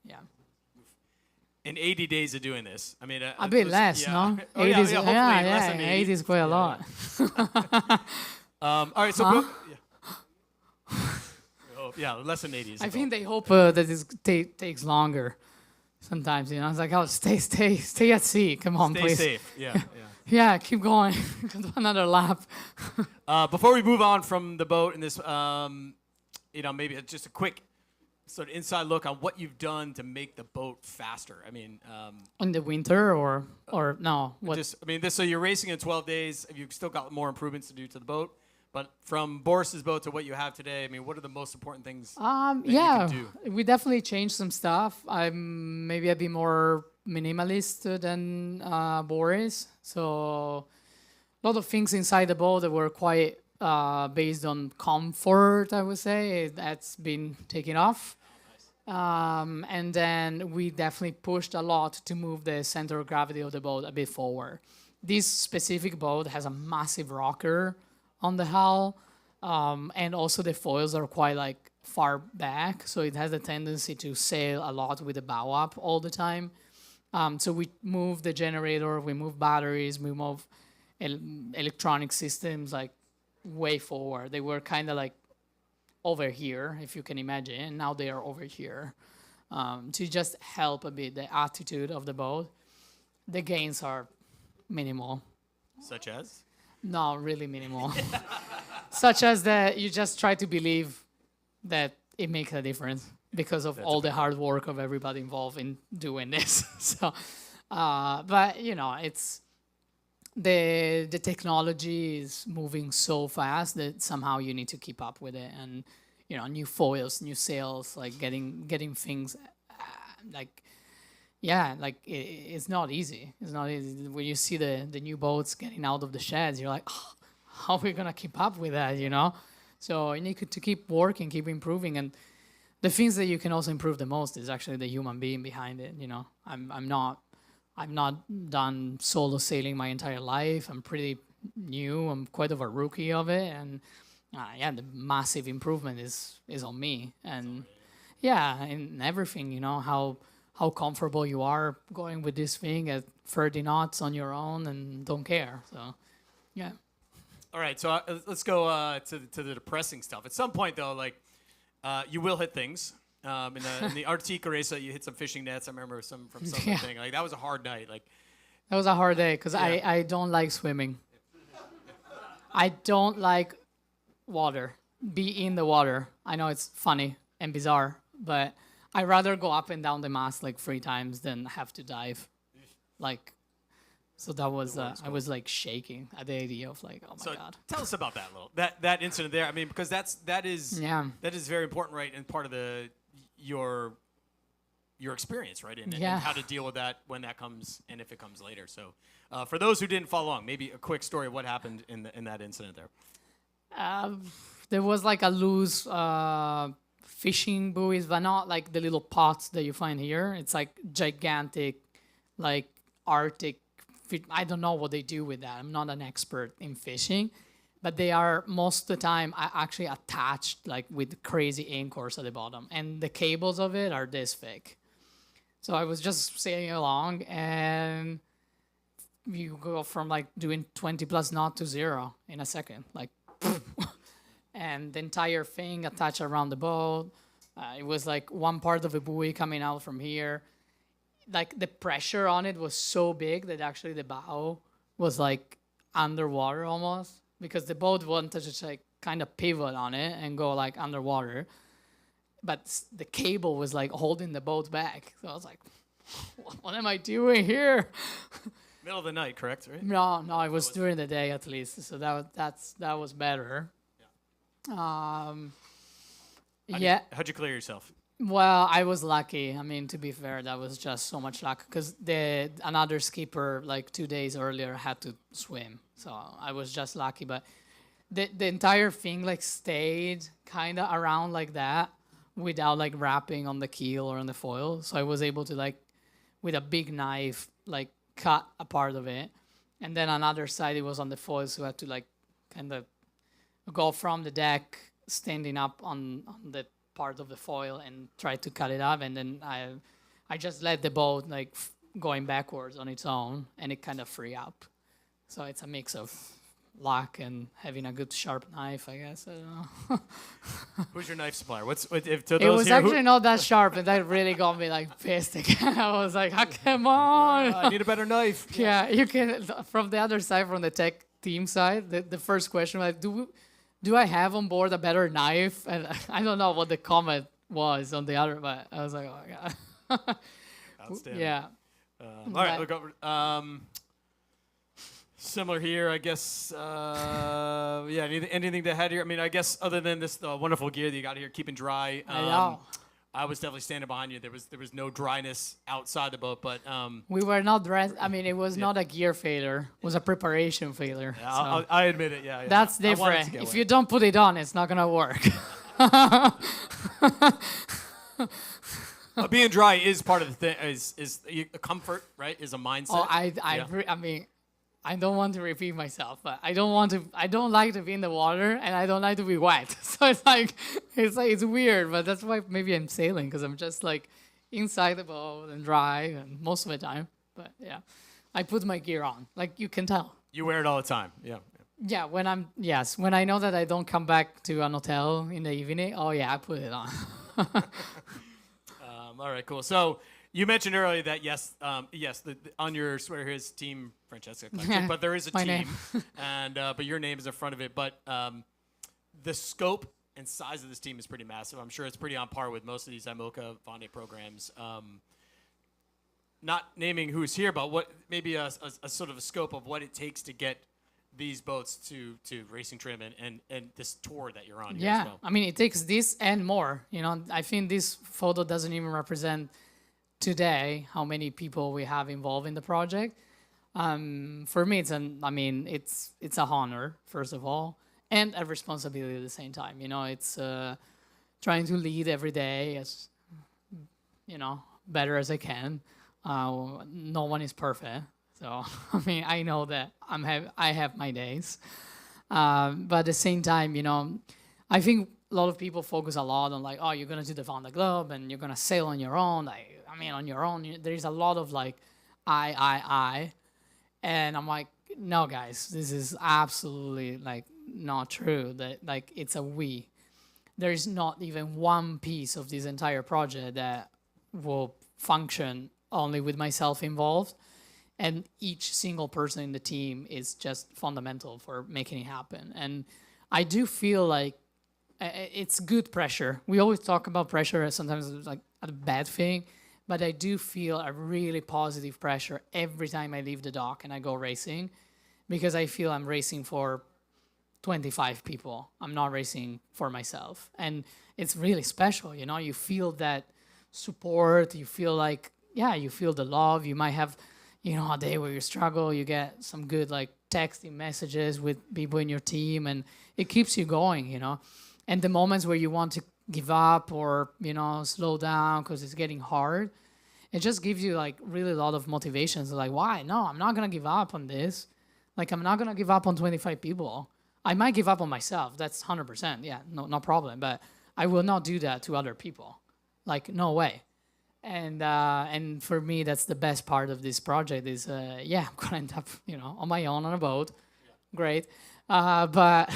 In 80 days of doing this, I mean, a bit less, no? 80 less than 80. 80 is quite a lot. All right, so less than 80. I think they hope that it takes longer. Sometimes, it's like, oh, stay at sea. Come on, please. Stay safe. Yeah. Yeah, keep going. Another lap. Before we move on from the boat and this, maybe just a quick sort of inside look on what you've done to make the boat faster. I mean, In the winter or no? What? so you're racing in 12 days. You've still got more improvements to do to the boat. But from Boris's boat to what you have today, I mean, what are the most important things that you Yeah, can do? we definitely changed some stuff. I'm maybe a bit more minimalist than Boris. So a lot of things inside the boat that were quite based on comfort, I would say, that's been taken off. And then we definitely pushed a lot to move the center of gravity of the boat a bit forward. This specific boat has a massive rocker on the hull, and also the foils are quite like far back, so it has a tendency to sail a lot with the bow up all the time. So we move the generator, we move batteries, we move electronic systems like way forward. They were kind of like over here, if you can imagine, and now they are over here, to just help a bit the attitude of the boat. The gains are minimal. Such as? No, really minimal. Such as that you just try to believe that it makes a difference because of all the hard work of everybody involved in doing this. So, but you know, it's the technology is moving so fast that somehow you need to keep up with it, and you know, new foils, new sails, like getting things like. Yeah, like it's not easy. It's not easy. When you see the new boats getting out of the sheds, you're like, oh, how are we gonna keep up with that? You know, so you need to keep working, keep improving, and the things that you can also improve the most is actually the human being behind it. You know, I've not done solo sailing my entire life. I'm pretty new. I'm quite of a rookie of it, and yeah, the massive improvement is on me, and yeah, in everything. You know how comfortable you are going with this thing at 30 knots on your own and don't care. So, yeah. All right, so let's go to the depressing stuff. At some point, though, like you will hit things. In the Arctica race, you hit some fishing nets. I remember some from something. Yeah. Like that was a hard night. Like That was a hard day because I don't like swimming. I don't like water. Be in the water. I know it's funny and bizarre, but I'd rather go up and down the mast like 3 times than have to dive. Like, so that was, I was like shaking at the idea of like, oh my God. Tell us about that little, that incident there. I mean, because that is very important, right? And part of your experience, right? And how to deal with that when that comes and if it comes later. So for those who didn't follow along, maybe a quick story of what happened in that incident there. There was like a loose fishing buoys, but not like the little pots that you find here. It's like gigantic, like Arctic. I don't know what they do with that. I'm not an expert in fishing, but they are most of the time actually attached like with crazy anchors at the bottom, and the cables of it are this thick. So I was just sailing along, and you go from like doing 20 plus knot to 0 in a second, like. And the entire thing attached around the boat. It was like one part of a buoy coming out from here. Like the pressure on it was so big that actually the bow was like underwater almost, because the boat wanted to just like kind of pivot on it and go like underwater. But the cable was like holding the boat back. So I was like, what am I doing here? Middle of the night, correct? Right? No, it was during the day at least. So that was better. How'd you clear yourself? Well, I was lucky. I mean, to be fair, that was just so much luck because another skipper like 2 days earlier had to swim, so I was just lucky. But the entire thing like stayed kind of around like that without like wrapping on the keel or on the foil. So I was able to like with a big knife like cut a part of it, and then another side it was on the foil, so I had to like kind of go from the deck standing up on the part of the foil and try to cut it up, and then I just let the boat like going backwards on its own, and it kind of free up. So it's a mix of luck and having a good sharp knife, I guess. I don't know. Who's your knife supplier? It was actually not that sharp, and that really got me like pissed again. I was like, oh, come on. I need a better knife. Yeah, you can, from the other side, from the tech team side, the first question was, do I have on board a better knife? And I don't know what the comment was on the other, but I was like, oh my god. Outstanding. Yeah. All right, look over. Similar here, I guess. Yeah, anything to add here? I mean, I guess other than this wonderful gear that you got here, keeping dry. I know. I was definitely standing behind you. There was no dryness outside the boat, but We were not dressed. I mean, it was not a gear failure. It was a preparation failure. yeah, So I admit it. Yeah, that's I wanted to different. get If wet. you don't put it on, it's not gonna work. Being dry is part of the thing. Is a comfort, right? Is a mindset. Oh, Yeah. I mean, I don't want to repeat myself, but I don't like to be in the water, and I don't like to be wet. So it's weird, but that's why maybe I'm sailing, because I'm just like inside the boat and dry, and most of the time. But yeah, I put my gear on, like you can tell. You wear it all the time. Yeah. Yeah, when I know that I don't come back to an hotel in the evening, oh yeah, I put it on. All right, cool. So you mentioned earlier that on your sweater here is Team Francesca Collective, but there is a My team, name. and but your name is in front of it. But the scope and size of this team is pretty massive. I'm sure it's pretty on par with most of these IMOCA Vonde programs. Not naming who's here, but what maybe a sort of a scope of what it takes to get these boats to racing trim and this tour that you're on here Yeah, as well. I mean, it takes this and more. You know, I think this photo doesn't even represent today how many people we have involved in the project. For me, it's a honor, first of all, and a responsibility at the same time. You know, it's trying to lead every day as, better as I can. No one is perfect. So, I mean, I know that I have my days. But at the same time, I think a lot of people focus a lot on like, oh, you're going to do the Vendée Globe and you're going to sail on your own. On your own, there's a lot of like, I. And I'm like, no, guys, this is absolutely like not true. That like, it's a we. There's not even one piece of this entire project that will function only with myself involved. And each single person in the team is just fundamental for making it happen. And I do feel like it's good pressure. We always talk about pressure as sometimes it's like a bad thing, but I do feel a really positive pressure every time I leave the dock and I go racing, because I feel I'm racing for 25 people. I'm not racing for myself. And it's really special, you feel that support, you feel like, you feel the love. You might have a day where you struggle, you get some good like texting messages with people in your team, and it keeps you going, And the moments where you want to give up or, slow down because it's getting hard, it just gives you like really a lot of motivation. So like, why? No, I'm not going to give up on this. Like, I'm not going to give up on 25 people. I might give up on myself. That's 100%. Yeah, no problem. But I will not do that to other people. Like, no way. And for me, that's the best part of this project is, I'm gonna end up, on my own on a boat. Yeah. Great. But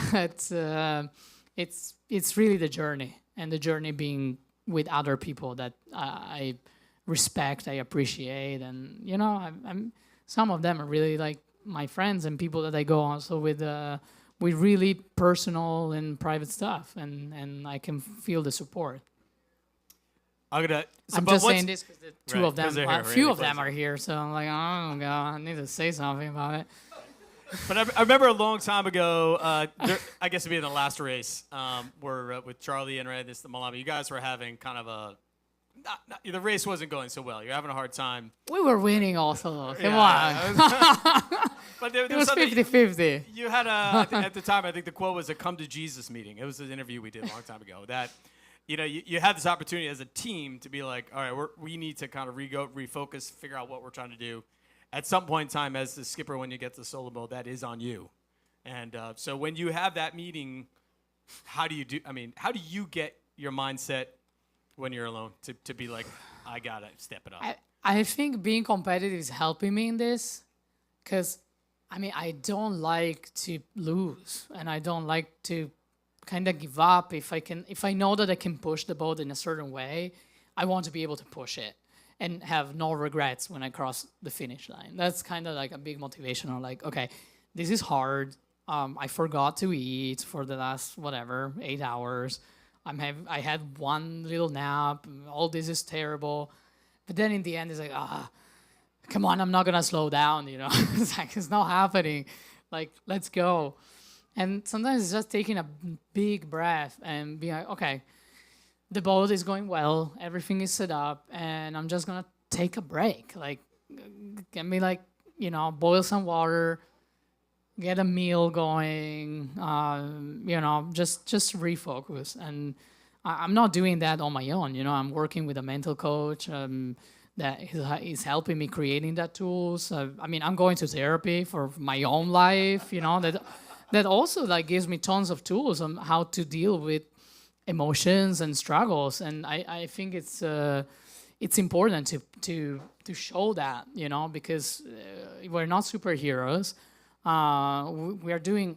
it's really the journey, and the journey being with other people that I respect, I appreciate, and I'm some of them are really like my friends and people that I go also with really personal and private stuff, and I can feel the support. I'm just saying this because the two Right, of them, 'cause they're a here, few right, of them are here, so I'm like, oh god, I need to say something about it. But I remember a long time ago, I guess it'd be in the last race, where with Charlie and Red, the Malama, you guys were having kind of the race wasn't going so well. You're having a hard time. We were winning also, though. Come Yeah, on. But there It was was something 50-50. you had at the time. I think the quote was a "come to Jesus" meeting. It was an interview we did a long time ago. That you had this opportunity as a team to be like, all right, we need to kind of refocus, figure out what we're trying to do. At some point in time, as the skipper, when you get to solo mode, that is on you. And so when you have that meeting, how do you get your mindset when you're alone to be like, I gotta step it up? I think being competitive is helping me in this, because I don't like to lose, and I don't like to kind of give up. If I know that I can push the boat in a certain way, I want to be able to push it and have no regrets when I cross the finish line. That's kind of like a big motivation. I'm like, okay, this is hard. I forgot to eat for the last 8 hours. I had one little nap. All this is terrible. But then in the end, it's like, come on, I'm not gonna slow down. It's like it's not happening. Like, let's go. And sometimes it's just taking a big breath and being like, okay, the boat is going well, everything is set up, and I'm just gonna take a break. Like, get me like, boil some water, get a meal going, just refocus. And I'm not doing that on my own. I'm working with a mental coach that is helping me creating that tools. I'm going to therapy for my own life. That also like gives me tons of tools on how to deal with emotions and struggles. And I think it's important to show that, because we're not superheroes. We are doing,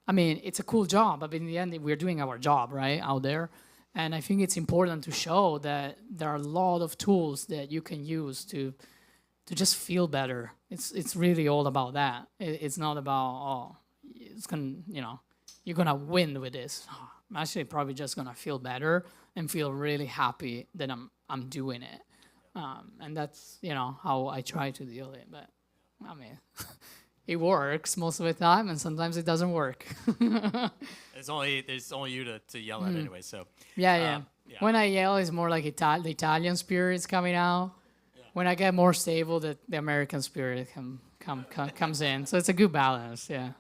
it's a cool job, but in the end, we're doing our job, right, out there. And I think it's important to show that there are a lot of tools that you can use to just feel better. It's really all about that. It's not about, you're gonna win with this. I'm actually probably just gonna feel better and feel really happy that I'm doing it. And that's how I try to deal with it. But it works most of the time, and sometimes it doesn't work. There's only you to yell at anyway. So yeah. When I yell, it's more like the Italian spirit is coming out. Yeah. When I get more stable, the American spirit comes in. So it's a good balance. Yeah.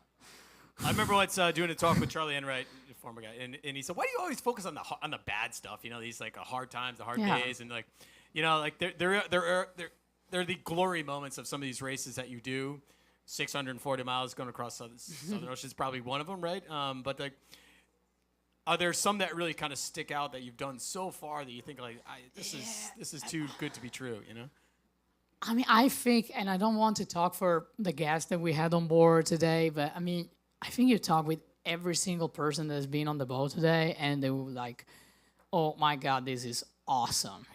I remember once doing a talk with Charlie Enright, the former guy, and he said, "Why do you always focus on the bad stuff? These like hard times, the hard days, and like, they're the glory moments of some of these races that you do. 640 miles going across Southern Ocean is probably one of them, right? But like, are there some that really kind of stick out that you've done so far that you think like, this is too good to be true, I think, and I don't want to talk for the guests that we had on board today, but I think you talk with every single person that's been on the boat today, and they were like, oh my God, this is awesome,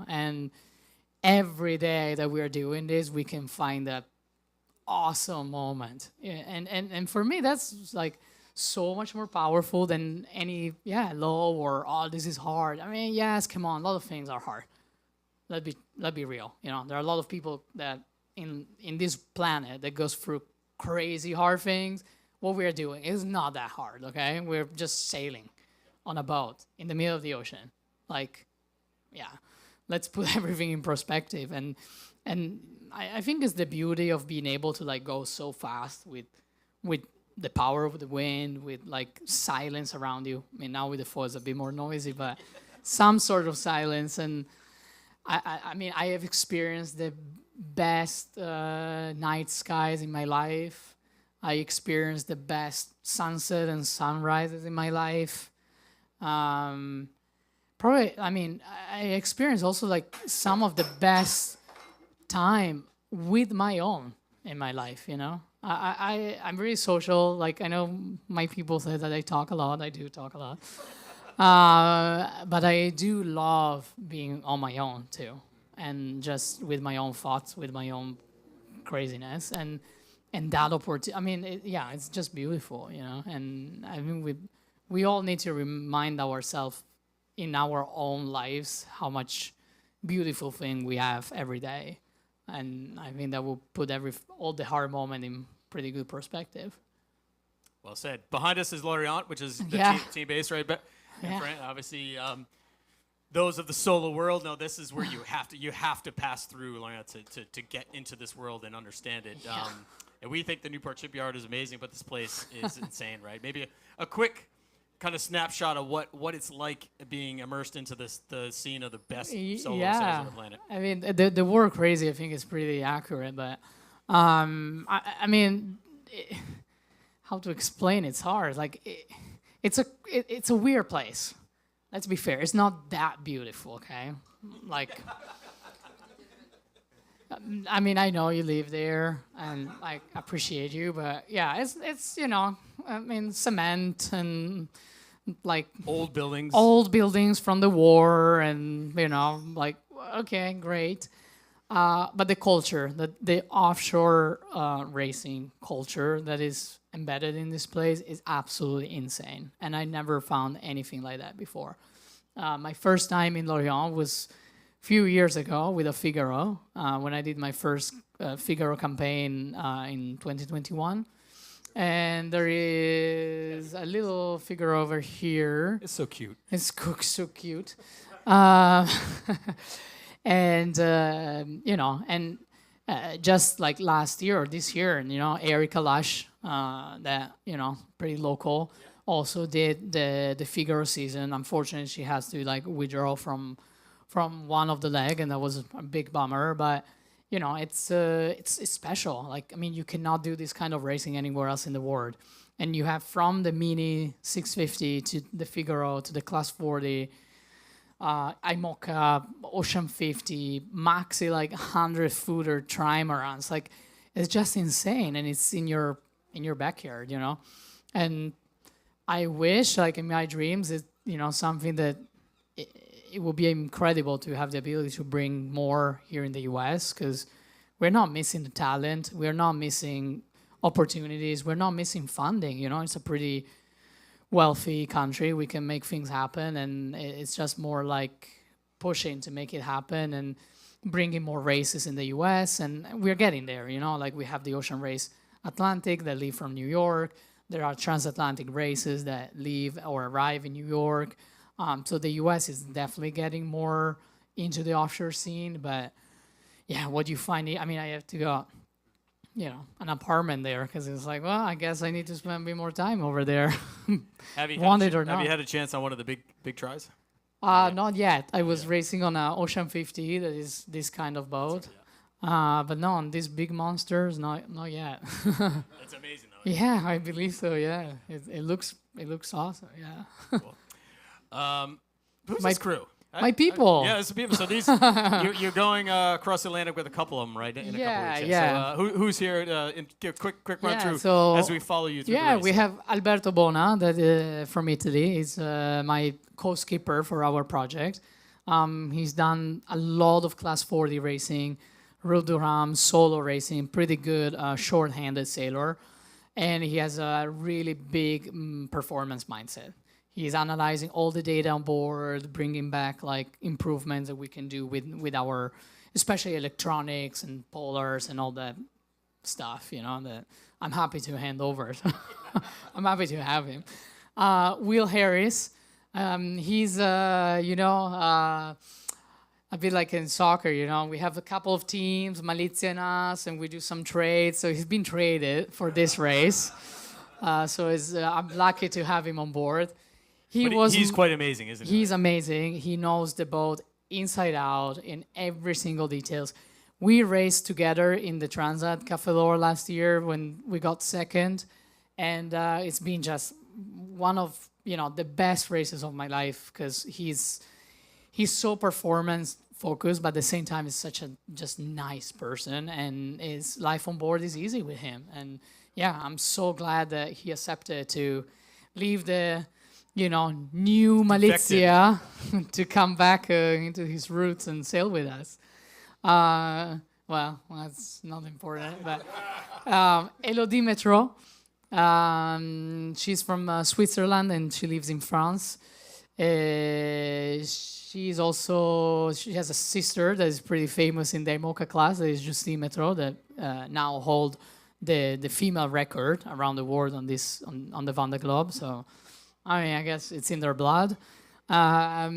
And every day that we are doing this, we can find that awesome moment. Yeah, and for me, that's like so much more powerful than any, low or, oh, this is hard. Yes, come on, a lot of things are hard. Let's be real. There are a lot of people that in this planet that goes through crazy hard things. What we're doing is not that hard, okay? We're just sailing on a boat in the middle of the ocean. Like, let's put everything in perspective. And I think it's the beauty of being able to like go so fast with the power of the wind, with like silence around you. Now with the fall it's a bit more noisy, but some sort of silence. And I have experienced the best night skies in my life. I experienced the best sunset and sunrises in my life. Probably, I experienced also like some of the best time with my own in my life, I'm very social. Like, I know my people say that I talk a lot. I do talk a lot. But I do love being on my own too. And just with my own thoughts, with my own craziness. And that opportunity, it's just beautiful, And I think we all need to remind ourselves in our own lives how much beautiful thing we have every day. And I think that will put all the hard moment in pretty good perspective. Well said. Behind us is Lorient, which is the team base, right? But obviously, those of the solo world know this is where you have to pass through Lorient to get into this world and understand it. Yeah. And we think the Newport Shipyard is amazing, but this place is insane, right? Maybe a quick kind of snapshot of what it's like being immersed into the scene of the best solo sailors on the planet. The word crazy, I think, is pretty accurate, but how to explain it's hard. Like, it's a weird place. Let's be fair. It's not that beautiful, okay? Like, I know you live there, and I appreciate you, but it's cement and like old buildings from the war, and okay, great. But the culture, the offshore racing culture that is embedded in this place is absolutely insane. And I never found anything like that before. My first time in Lorient was a few years ago with a Figaro, when I did my first Figaro campaign in 2021. And there is a little Figaro over here. It's so cute. It's so cute. Uh, and just like last year or this year, Erica Lush, that pretty local, also did the Figaro season. Unfortunately, she has to like withdraw from one of the leg, and that was a big bummer. But it's special. Like, I mean, you cannot do this kind of racing anywhere else in the world. And you have from the Mini 650 to the Figaro to the Class 40. IMOCA, Ocean 50, maxi like 100-footer trimarans. Like, it's just insane, and it's in your backyard, And I wish, like in my dreams, it's something that it would be incredible to have the ability to bring more here in the U.S. because we're not missing the talent, we're not missing opportunities, we're not missing funding. It's a pretty wealthy country. We can make things happen, and it's just more like pushing to make it happen and bringing more races in the US, and we're getting there. Like we have the Ocean Race Atlantic that leave from New York. There are transatlantic races that leave or arrive in New York. So the US is definitely getting more into the offshore scene, but yeah, what you find, I mean, I have to go an apartment there because it's like, well, I guess I need to spend a bit more time over there. Want it or not. Have you had a chance on one of the big tries? Not yet. I was racing on an Ocean 50 that is this kind of boat. But no, on these big monsters, not yet. That's amazing though. Yeah, I believe so, yeah. It looks awesome, yeah. Cool. Who's this crew? My people. Yeah, it's the people. So these, you're going across the Atlantic with a couple of them, right? In a couple weeks. Yeah. So who's here? Give a quick run through so as we follow you through. Yeah, the race. we have Alberto Bona that from Italy. He's my co-skipper for our project. He's done a lot of Class 40 racing, Route du Rhum, solo racing, pretty good short-handed sailor, and he has a really big performance mindset. He's analyzing all the data on board, bringing back like improvements that we can do with our, especially electronics and polars and all that stuff, that I'm happy to hand over. I'm happy to have him. Will Harris, he's, a bit like in soccer, we have a couple of teams, Malizia and us, and we do some trades. So he's been traded for this race. I'm lucky to have him on board. He's quite amazing, isn't he? He's amazing. He knows the boat inside out in every single details. We raced together in the Transat Café d'Or last year when we got second, and it's been just one of the best races of my life because he's so performance focused, but at the same time he's such a just nice person, and his life on board is easy with him. And yeah, I'm so glad that he accepted to leave the new Malizia to come back into his roots and sail with us. Well, that's not important, but Elodie Metro, she's from Switzerland and she lives in France. She has a sister that is pretty famous in the IMOCA class, that is Justine Metro, that now hold the female record around the world on the Vendée Globe. So I mean, I guess it's in their blood. Her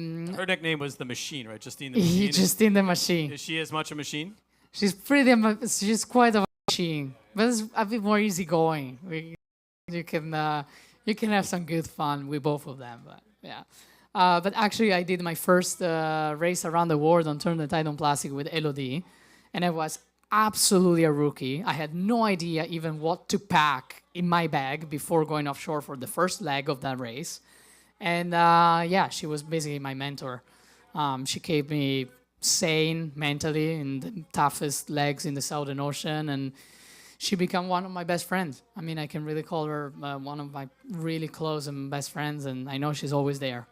nickname was the Machine, right? Justine the Machine. Justine the Machine. Is she as much a machine? She's quite a machine, but it's a bit more easygoing. You can have some good fun with both of them, but yeah. But actually, I did my first race around the world on Turn the Tide on Plastic with Elodie, and I was absolutely a rookie. I had no idea even what to pack in my bag before going offshore for the first leg of that race. And she was basically my mentor. She kept me sane mentally in the toughest legs in the Southern Ocean, and she became one of my best friends. I mean, I can really call her one of my really close and best friends, and I know she's always there.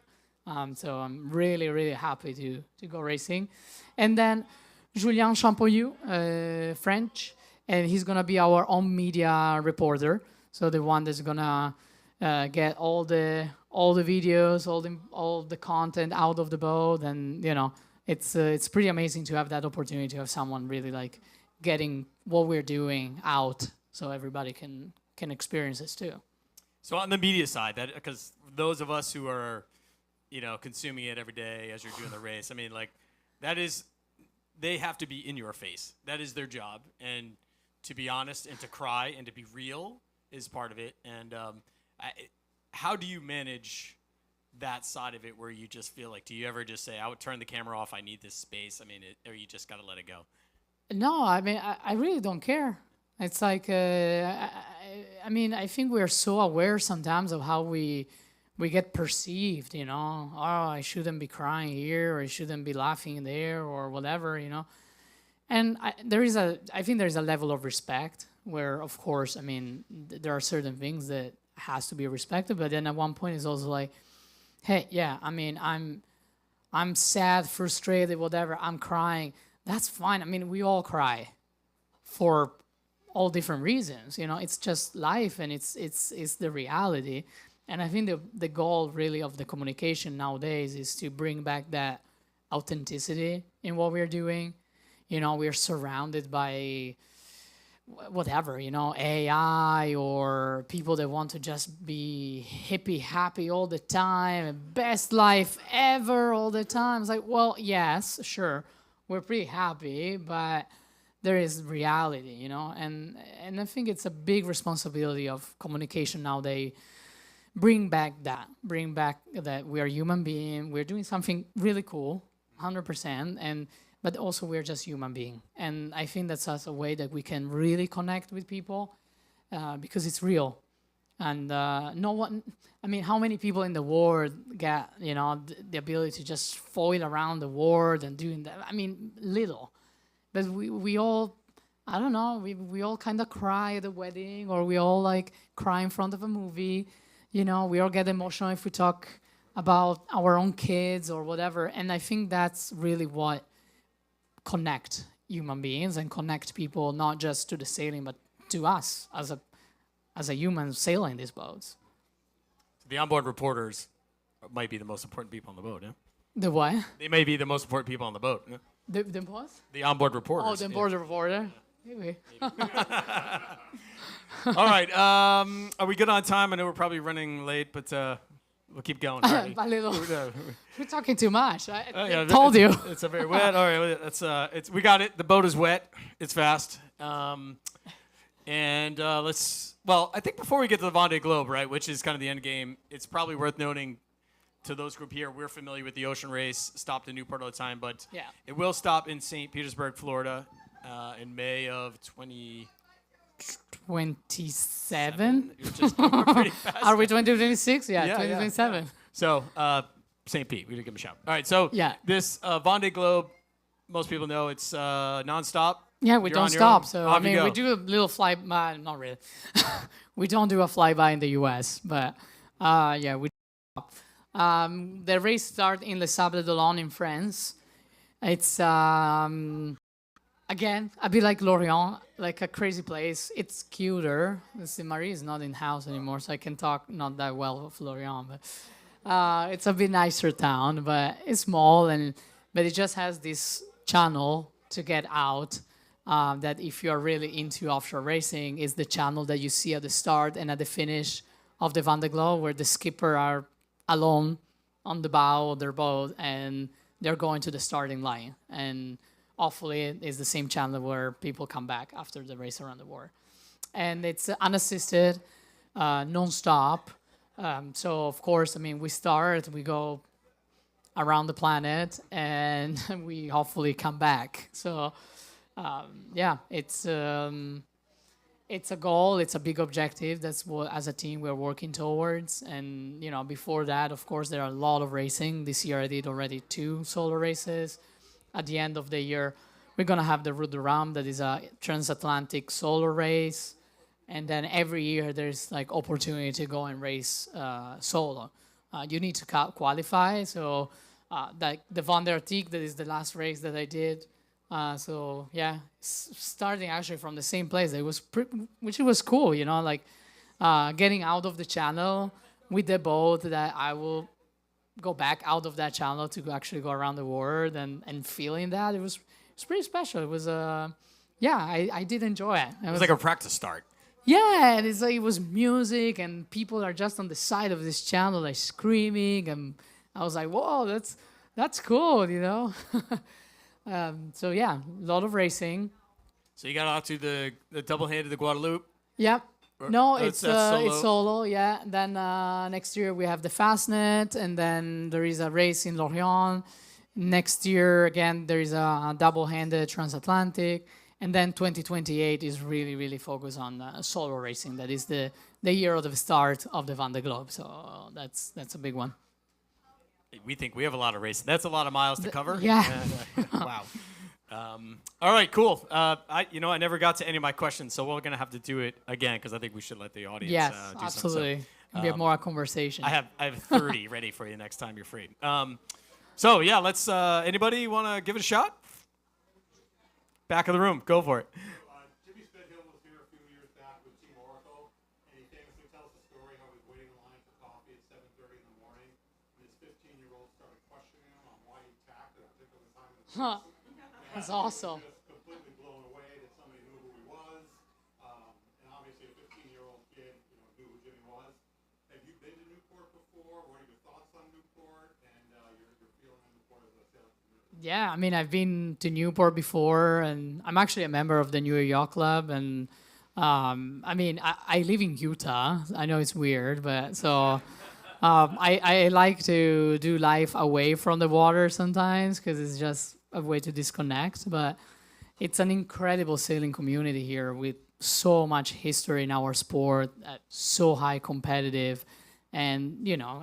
So I'm really, really happy to go racing. And then Julien Champollieu, French, and he's gonna be our own media reporter. So the one that's gonna get all the videos, all the content out of the boat, and it's pretty amazing to have that opportunity to have someone really like getting what we're doing out, so everybody can experience this too. So on the media side, that because those of us who are, consuming it every day as you're doing the race, I mean, like, that is, they have to be in your face. That is their job, and to be honest, and to cry, and to be real is part of it. And how do you manage that side of it, where you just feel like, do you ever just say, I would turn the camera off, I need this space? I mean, or you just gotta let it go? No, I mean, I really don't care. It's like, I mean, I think we're so aware sometimes of how we get perceived, Oh, I shouldn't be crying here, or I shouldn't be laughing there, or whatever, And I think there is a level of respect where, of course, I mean, there are certain things that has to be respected, but then at one point it's also like, hey, yeah, I mean, I'm sad, frustrated, whatever, I'm crying. That's fine. I mean, we all cry for all different reasons, It's just life, and it's the reality. And I think the goal really of the communication nowadays is to bring back that authenticity in what we're doing. We're surrounded by whatever, AI or people that want to just be hippie happy all the time, best life ever all the time. It's like, well, yes, sure, we're pretty happy, but there is reality, and I think it's a big responsibility of communication nowadays. Bring back that we are human being, we're doing something really cool, 100%, but also we're just human being. And I think that's a way that we can really connect with people, because it's real. And no one, I mean, how many people in the world get, the ability to just foil around the world and doing that? I mean, little. But we all, I don't know, we all kind of cry at a wedding, or we all like cry in front of a movie. We all get emotional if we talk about our own kids or whatever. And I think that's really what connect human beings and connect people, not just to the sailing, but to us as a human sailing these boats. The onboard reporters might be the most important people on the boat, yeah? The what? They may be the most important people on the boat. Yeah? The what? The onboard reporters. Oh, the onboard reporter. Maybe. All right. Are we good on time? I know we're probably running late, but we'll keep going. A little. We're talking too much. I told you. It's a very wet. All right. We got it. The boat is wet. It's fast. And I think before we get to the Vendée Globe, right, which is kind of the end game, it's probably worth noting to those group here, we're familiar with the ocean race, stopped in Newport all the time, but it will stop in St. Petersburg, Florida, in May of 2027. You're just going pretty fast. Are we 2026? Yeah, 2027. Yeah. So, St. Pete, we did give him a shout. All right, so this Vendée Globe, most people know it's nonstop. Yeah, we don't stop. So, I mean, go. we do a little flyby, not really. We don't do a flyby in the US, but we stop. The race starts in Les Sables d'Olonne in France. It's, again, a bit like Lorient, like a crazy place. It's cuter. See, Marie is not in house anymore, so I can talk not that well of Lorient, but it's a bit nicer town, but it's small, but it just has this channel to get out. That if you are really into offshore racing, is the channel that you see at the start and at the finish of the Vendée Globe, where the skipper are alone on the bow of their boat and they're going to the starting line. And hopefully it is the same channel where people come back after the race around the world. And it's unassisted, non-stop. So of course, I mean, we go around the planet and we hopefully come back. So it's a goal, it's a big objective. That's what, as a team, we're working towards. And, before that, of course, there are a lot of racing. This year I did already 2 solo races. At the end of the year, we're going to have the Route de Rhum, that is a transatlantic solo race. And then every year there's like opportunity to go and race solo. You need to qualify. So like the Vendée Arctique, that is the last race that I did So yeah, starting actually from the same place, which was cool, you know, like getting out of the channel with the boat that I will go back out of that channel to actually go around the world and feeling that it was pretty special. It was yeah, I did enjoy it. It was like a practice start. Yeah, and it's like it was music and people are just on the side of this channel like screaming and I was like, whoa, that's cool, you know. So yeah, a lot of racing. So you got out to the double-handed the Guadalupe. Yeah. No, that's solo. it's solo. Yeah. Then next year we have the Fastnet, and then there is a race in Lorient. Next year again there is a double-handed transatlantic, and then 2028 is really really focused on solo racing. That is the year of the start of the Vendée Globe. So that's a big one. We think we have a lot of racing. That's a lot of miles to cover. Yeah. Wow. All right, cool. I never got to any of my questions, so we're gonna have to do it again because I think we should let the audience Yes, do absolutely. something. It'll be more a conversation. I have 30 ready for you next time you're free. So yeah, let's. Anybody want to give it a shot? Back of the room, go for it. Jimmy Spedhill was here a few years back with Team Oracle, and he famously tells the story how he was waiting in line for coffee at 7:30 in the morning, and his 15-year-old started questioning him on why he tacked at a particular time of the Huh. That's awesome. He was just completely blown away that somebody knew who he was, and obviously a 15-year-old kid, knew who Jimmy was. Have you been to Newport before? What are your thoughts on Newport and your feeling on Newport as a sailing community? Yeah, I mean, I've been to Newport before, and I'm actually a member of the New York Yacht Club. And I mean, I live in Utah. I know it's weird, but so I like to do life away from the water sometimes because it's just a way to disconnect. But it's an incredible sailing community here with so much history in our sport, so high competitive, and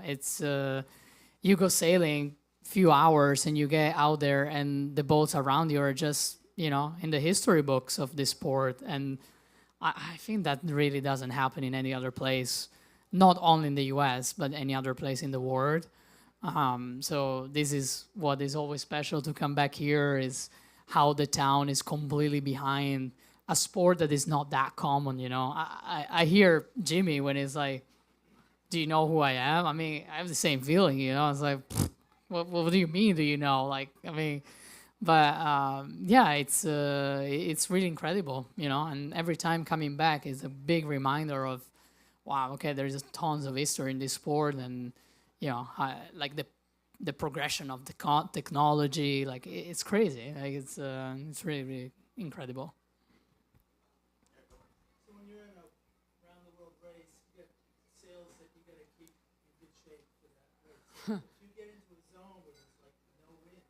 it's you go sailing few hours and you get out there and the boats around you are just in the history books of this sport. And I think that really doesn't happen in any other place, not only in the US but any other place in the world. So this is what is always special to come back here, is how the town is completely behind a sport that is not that common. I hear Jimmy when he's like, do you know who I am? I mean, I have the same feeling, it's like, what do you mean? Do you know? Like, I mean, but yeah, it's really incredible, and every time coming back is a big reminder of, wow, okay, there's tons of history in this sport, and like the progression of the technology, like it's crazy. Like it's really really incredible. So when you're in a round the world race, you get sails that you gotta keep in good shape for that race. If you get into a zone where there's like no wind,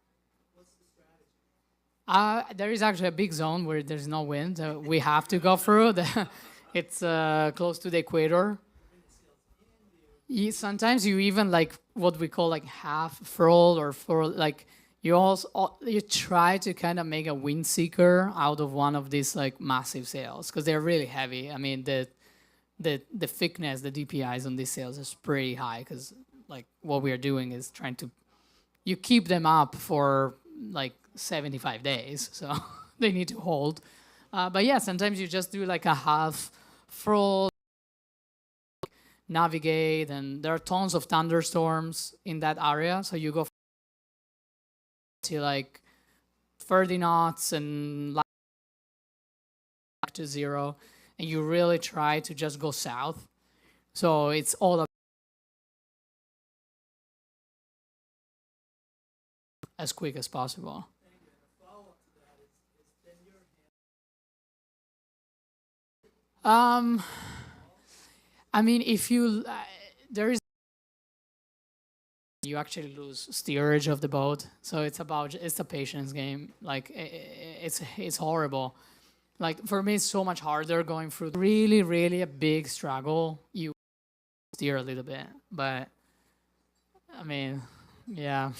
what's the strategy? There is actually a big zone where there's no wind. We have to go through. It's close to the equator. Sometimes you even like what we call like half furl or furl. Like you try to kind of make a wind seeker out of one of these like massive sails because they're really heavy. I mean the thickness, the DPIs on these sails is pretty high because like what we are doing is trying to you keep them up for like 75 days, so they need to hold. But yeah, sometimes you just do like a half furl, navigate, and there are tons of thunderstorms in that area, so you go to like 30 knots and like to zero, and you really try to just go south. So it's all as quick as possible. I mean, if you there is you actually lose steerage of the boat, so it's a patience game. Like it's horrible. Like for me, it's so much harder going through really really a big struggle. You steer a little bit, but I mean, yeah.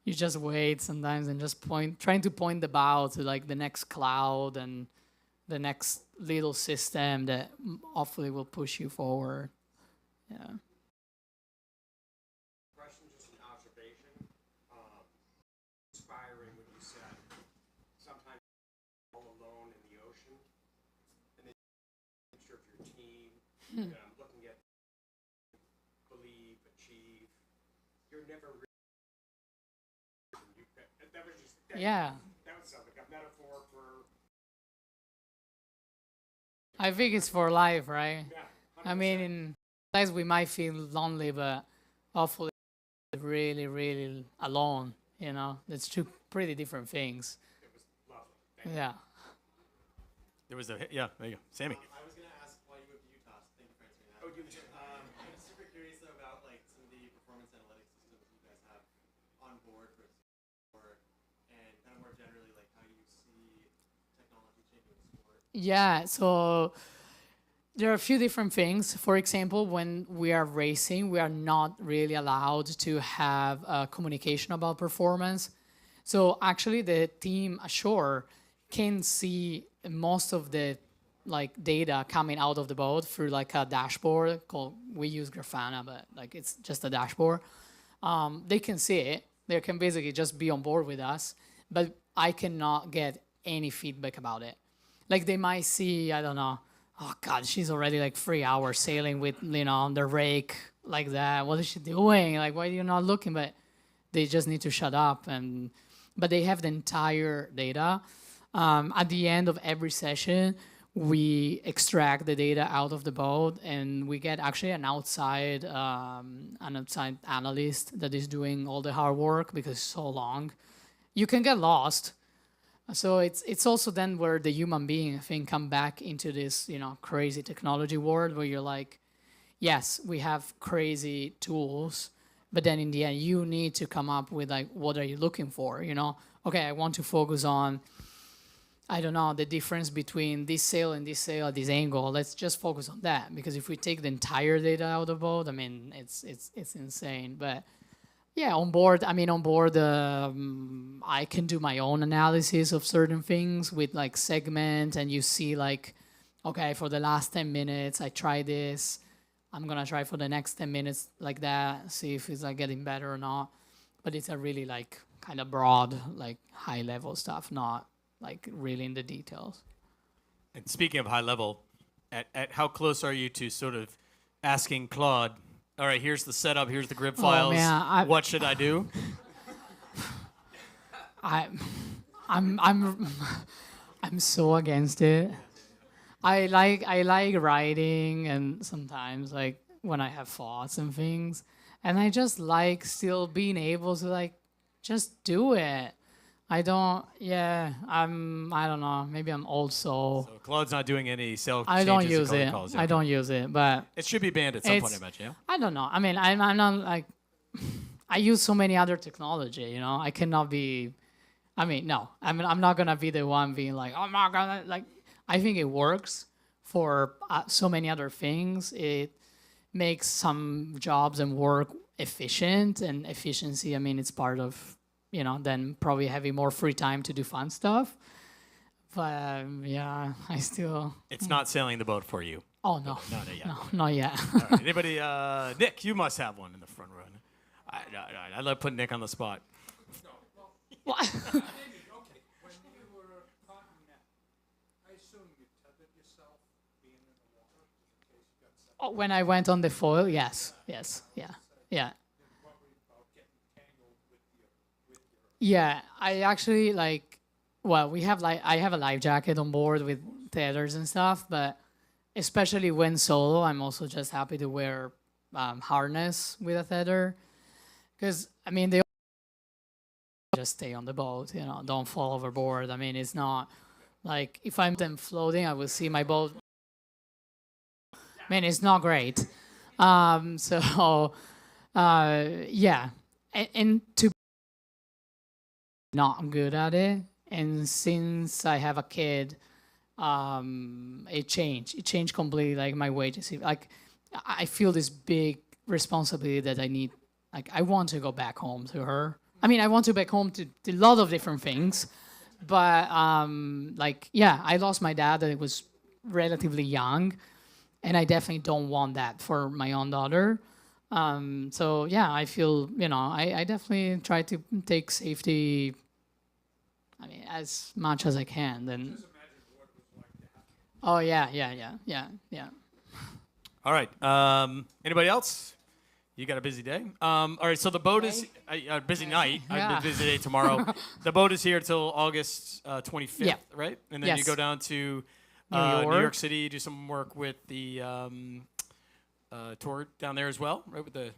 You just wait sometimes and just trying to point the bow to like the next cloud and the next little system that hopefully will push you forward. Yeah. Question, just an observation. Inspiring when you said some looking at believe, achieve. You're never really. That was just Yeah. That was like a metaphor for. I think it's for life, right? Yeah. I mean, in lives we might feel lonely, but hopefully really, really alone. You know, that's two pretty different things. It was lovely. Yeah. There was yeah, there you go. Sammy. I was gonna ask why you moved to Utah. Thank you for answering that. Oh, you. I'm super curious though about like some of the performance analytics systems you guys have on board for sport, and kind of more generally like how you see technology changing the sport. Yeah, so there are a few different things. For example, when we are racing, we are not really allowed to have communication about performance. So actually, the team ashore can see most of the like data coming out of the boat through like a dashboard called, we use Grafana, but like it's just a dashboard. They can see it. They can basically just be on board with us, but I cannot get any feedback about it. Like they might see, I don't know, oh God, she's already like 3 hours sailing with, on the rake like that. What is she doing? Like, why are you not looking? But they just need to shut up. But they have the entire data. At the end of every session, we extract the data out of the boat, and we get actually an outside analyst that is doing all the hard work because it's so long. You can get lost. So it's also then where the human being, I think, come back into this, crazy technology world where you're like, yes, we have crazy tools, but then in the end, you need to come up with like, what are you looking for? Okay, I want to focus on, I don't know, the difference between this sail and this sail at this angle. Let's just focus on that, because if we take the entire data out of the boat, I mean, it's insane. But yeah, on board, I can do my own analysis of certain things with like segment, and you see like, okay, for the last 10 minutes, I try this. I'm gonna try for the next 10 minutes like that, see if it's like getting better or not. But it's a really like kind of broad, like high level stuff, not like really in the details. And speaking of high level, at how close are you to sort of asking Claude, all right, here's the setup, here's the grid files, man, what should I do? I'm so against it. I like writing, and sometimes like when I have thoughts and things, and I just like still being able to like just do it. I don't know, maybe I'm old soul. So Claude's not doing any self I don't changes to use color it. calls, I don't use it, but It should be banned at some point, I imagine, yeah? I don't know. I mean, I'm not like, I use so many other technology, I cannot be, no. I'm not gonna be the one being like, oh my God, like, I think it works for so many other things. It makes some jobs and work efficient, and efficiency, it's part of, then probably having more free time to do fun stuff. But yeah, I still. It's not sailing the boat for you. Oh no, Not yet. no, not yet. All right. Anybody? Nick, you must have one in the front row. I love putting Nick on the spot. What? Okay, when you were talking that, I assume you tethered yourself being in the water in case you got separated. Oh, when I went on the foil, yes, yeah. What were you about getting tangled with your Yeah, I actually like. Well, I have a life jacket on board with tethers and stuff, but especially when solo, I'm also just happy to wear harness with a tether, because they just stay on the boat, don't fall overboard. It's not like if I'm then floating, I will see my boat. It's not great. So yeah, and to not good at it. And since I have a kid, it changed completely, like my way to see. Like, I feel this big responsibility that I need. Like, I want to go back home to her. I want to back home to a lot of different things, but like, yeah, I lost my dad when I was relatively young, and I definitely don't want that for my own daughter. So yeah, I feel I definitely try to take safety. As much as I can. Then. Oh yeah. All right. Anybody else? You got a busy day. All right. So the boat is a busy night. I have a busy day tomorrow. The boat is here till August 25th, Yeah. right? And then you Yes. go down to New York. York City, do some work with the tour down there as well, right? With the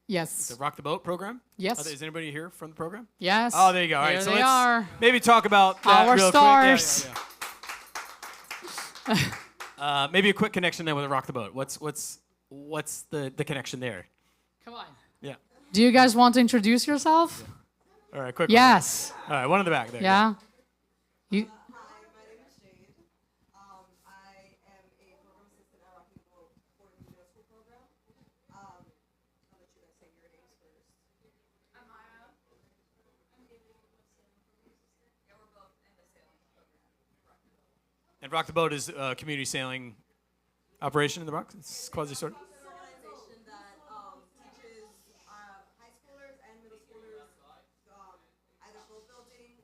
Yes. Rock the Boat program. Yes. Is anybody here from the program? Yes. Oh, there you go. All right. Here So they let's are. maybe talk about that Our real stars. quick. Yeah. Maybe a quick connection then with Rock the Boat. What's the connection there? Come on. Yeah. Do you guys want to introduce yourself? All right. Quick. Yes. One. All right. One in the back there. Yeah. You. Hi, my name is Jade. I am a program assistant at Rocky Boat for the middle school program. I'll let you guys say your names first. I'm Maya. I'm David. Yeah, we're both in the sailing program. And Rock the Boat is a community sailing operation in the Bronx. It's quasi sort of. It's an organization that teaches high schoolers and middle schoolers either boat building,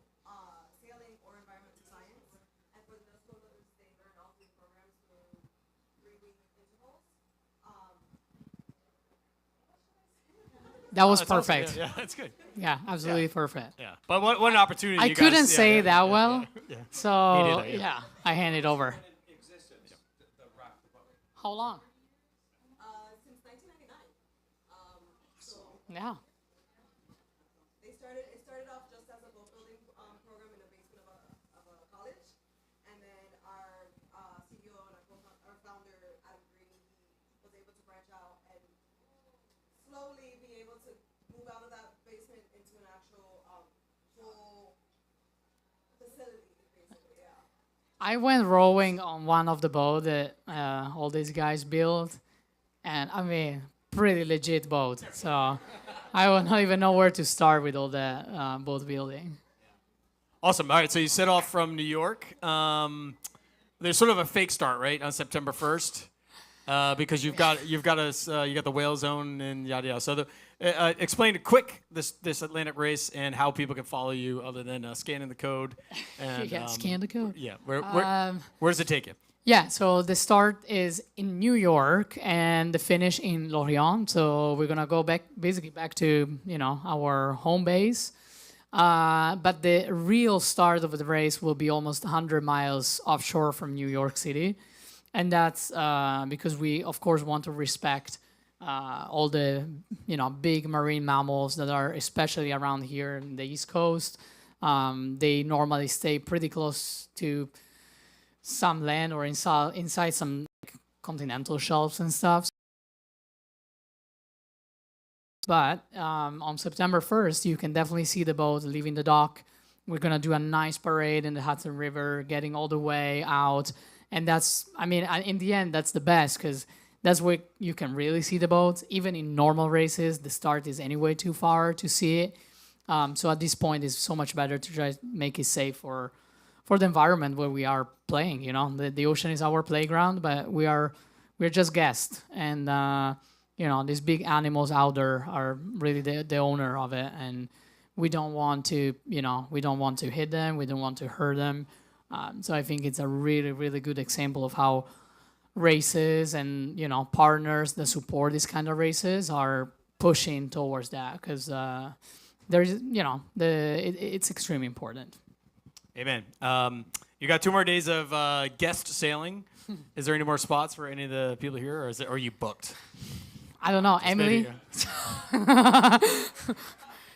sailing, or environmental science. And for the middle schoolers, they learn all three programs through 3-week intervals. That was That's awesome. perfect. Yeah, that's good. Yeah, absolutely perfect. Yeah. But what an opportunity. I you couldn't guys, say yeah, that yeah, well, Yeah. so Me neither, yeah. yeah, I hand it over. How long? Since 1999. Yeah. It started off just as a boat building program in the basement of a college, and then our CEO and our founder Adam Green was able to branch out and slowly be able to move out of that basement into an actual full facility, basically. Yeah. I went rowing on one of the boat that all these guys built, and I mean, pretty legit boat. So I would not even know where to start with all that boat building. Awesome. All right. So you set off from New York. There's sort of a fake start, right, on September 1st, because you got the whale zone and yada yada. So explain quick this Atlantic race and how people can follow you other than scanning the code. And, Yeah, scan the code. Yeah. Where does it take you? Yeah, so the start is in New York and the finish in Lorient. So we're gonna go back to our home base. But the real start of the race will be almost 100 miles offshore from New York City, and that's because we of course want to respect all the big marine mammals that are especially around here in the East Coast. They normally stay pretty close to some land or inside some continental shelves and stuff. But on September 1st, you can definitely see the boat leaving the dock. We're going to do a nice parade in the Hudson River, getting all the way out. And in the end, that's the best because that's where you can really see the boat. Even in normal races, the start is anyway too far to see it. So at this point, it's so much better to try to make it safe for the environment where we are playing. The ocean is our playground, but we're just guests, and these big animals out there are really the owner of it, and we don't want to hit them, we don't want to hurt them. So I think it's a really, really good example of how races and partners that support these kind of races are pushing towards that, because there's it's extremely important. Amen. You got 2 more days of guest sailing. Is there any more spots for any of the people here, or are you booked? I don't know, Just Emily.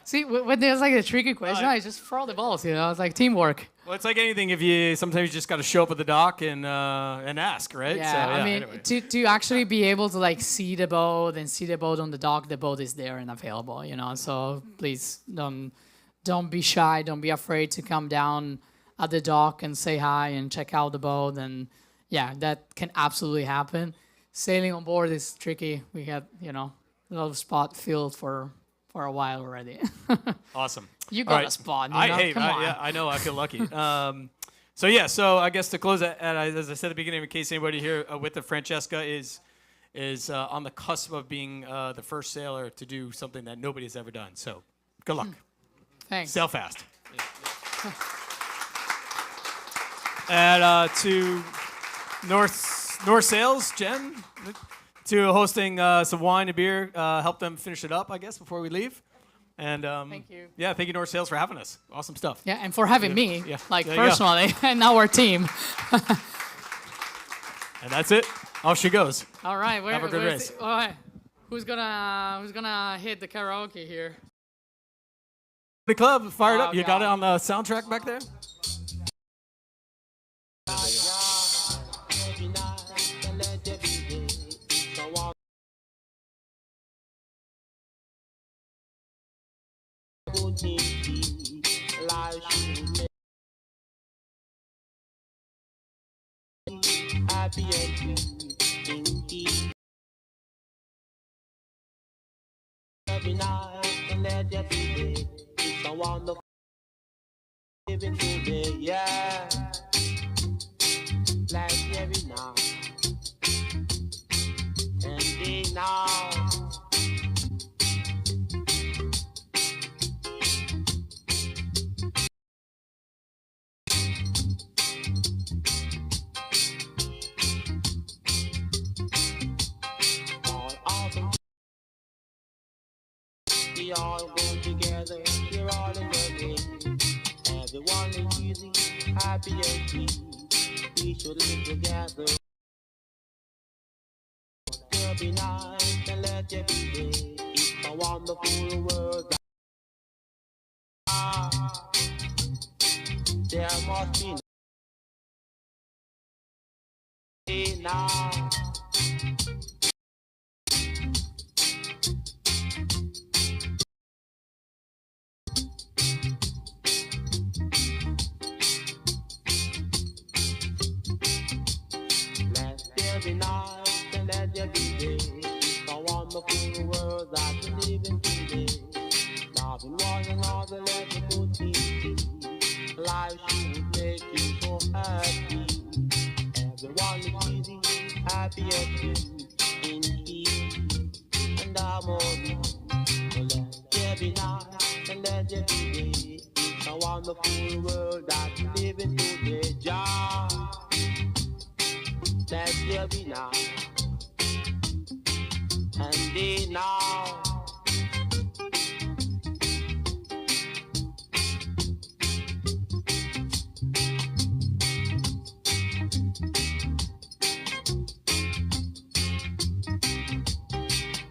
See, when there's like a tricky question, I just throw the balls. It's like teamwork. Well, it's like anything. Sometimes you just got to show up at the dock and ask, right? Yeah, So, I mean, anyway. to actually be able to like see the boat and see the boat on the dock, the boat is there and available. So please don't be shy, don't be afraid to come down at the dock and say hi and check out the boat. And yeah, that can absolutely happen. Sailing on board is tricky. We had a lot of spot filled for a while already. Awesome. You All got right. a spot. Come on. Yeah, I know. I feel lucky. So I guess to close that, as I said at the beginning, in case anybody here with the Francesca is on the cusp of being the first sailor to do something that nobody has ever done. So good luck. Thanks. Sail fast. And to North Sails, Jen, to hosting some wine and beer. Help them finish it up, I guess, before we leave. And Thank you. Yeah, thank you, North Sales, for having us. Awesome stuff. Yeah, and for having me, Yeah. like There you go. personally, and now our team. And that's it. Off she goes. All right, Have a good where's race. all right. Who's gonna hit the karaoke here? The club fired Oh, up. You got God. it on the soundtrack back there? Happy and free, indeed. Every night and let there be day. It's a wonderful living today, yeah. Like every night and day now. All awesome. We all go together, we're all in the game. Everyone is easy, happy and free. We should live together. There be night and let there be day. It's a wonderful world. There must be no day now. Let there be night and let there be day. It's a wonderful world that we live in today. Loving one another, let the good things be. Life should make you so happy. Everyone is easy, happy and free, in peace and harmony. Let there be night and let there be day. It's a wonderful world that we live in today. Jah. Let there be night and day now.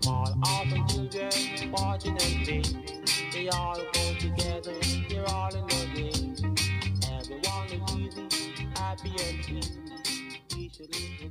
All awesome children watching and playing. They all go together, they're all in the game. Everyone is easy, happy and free. We should live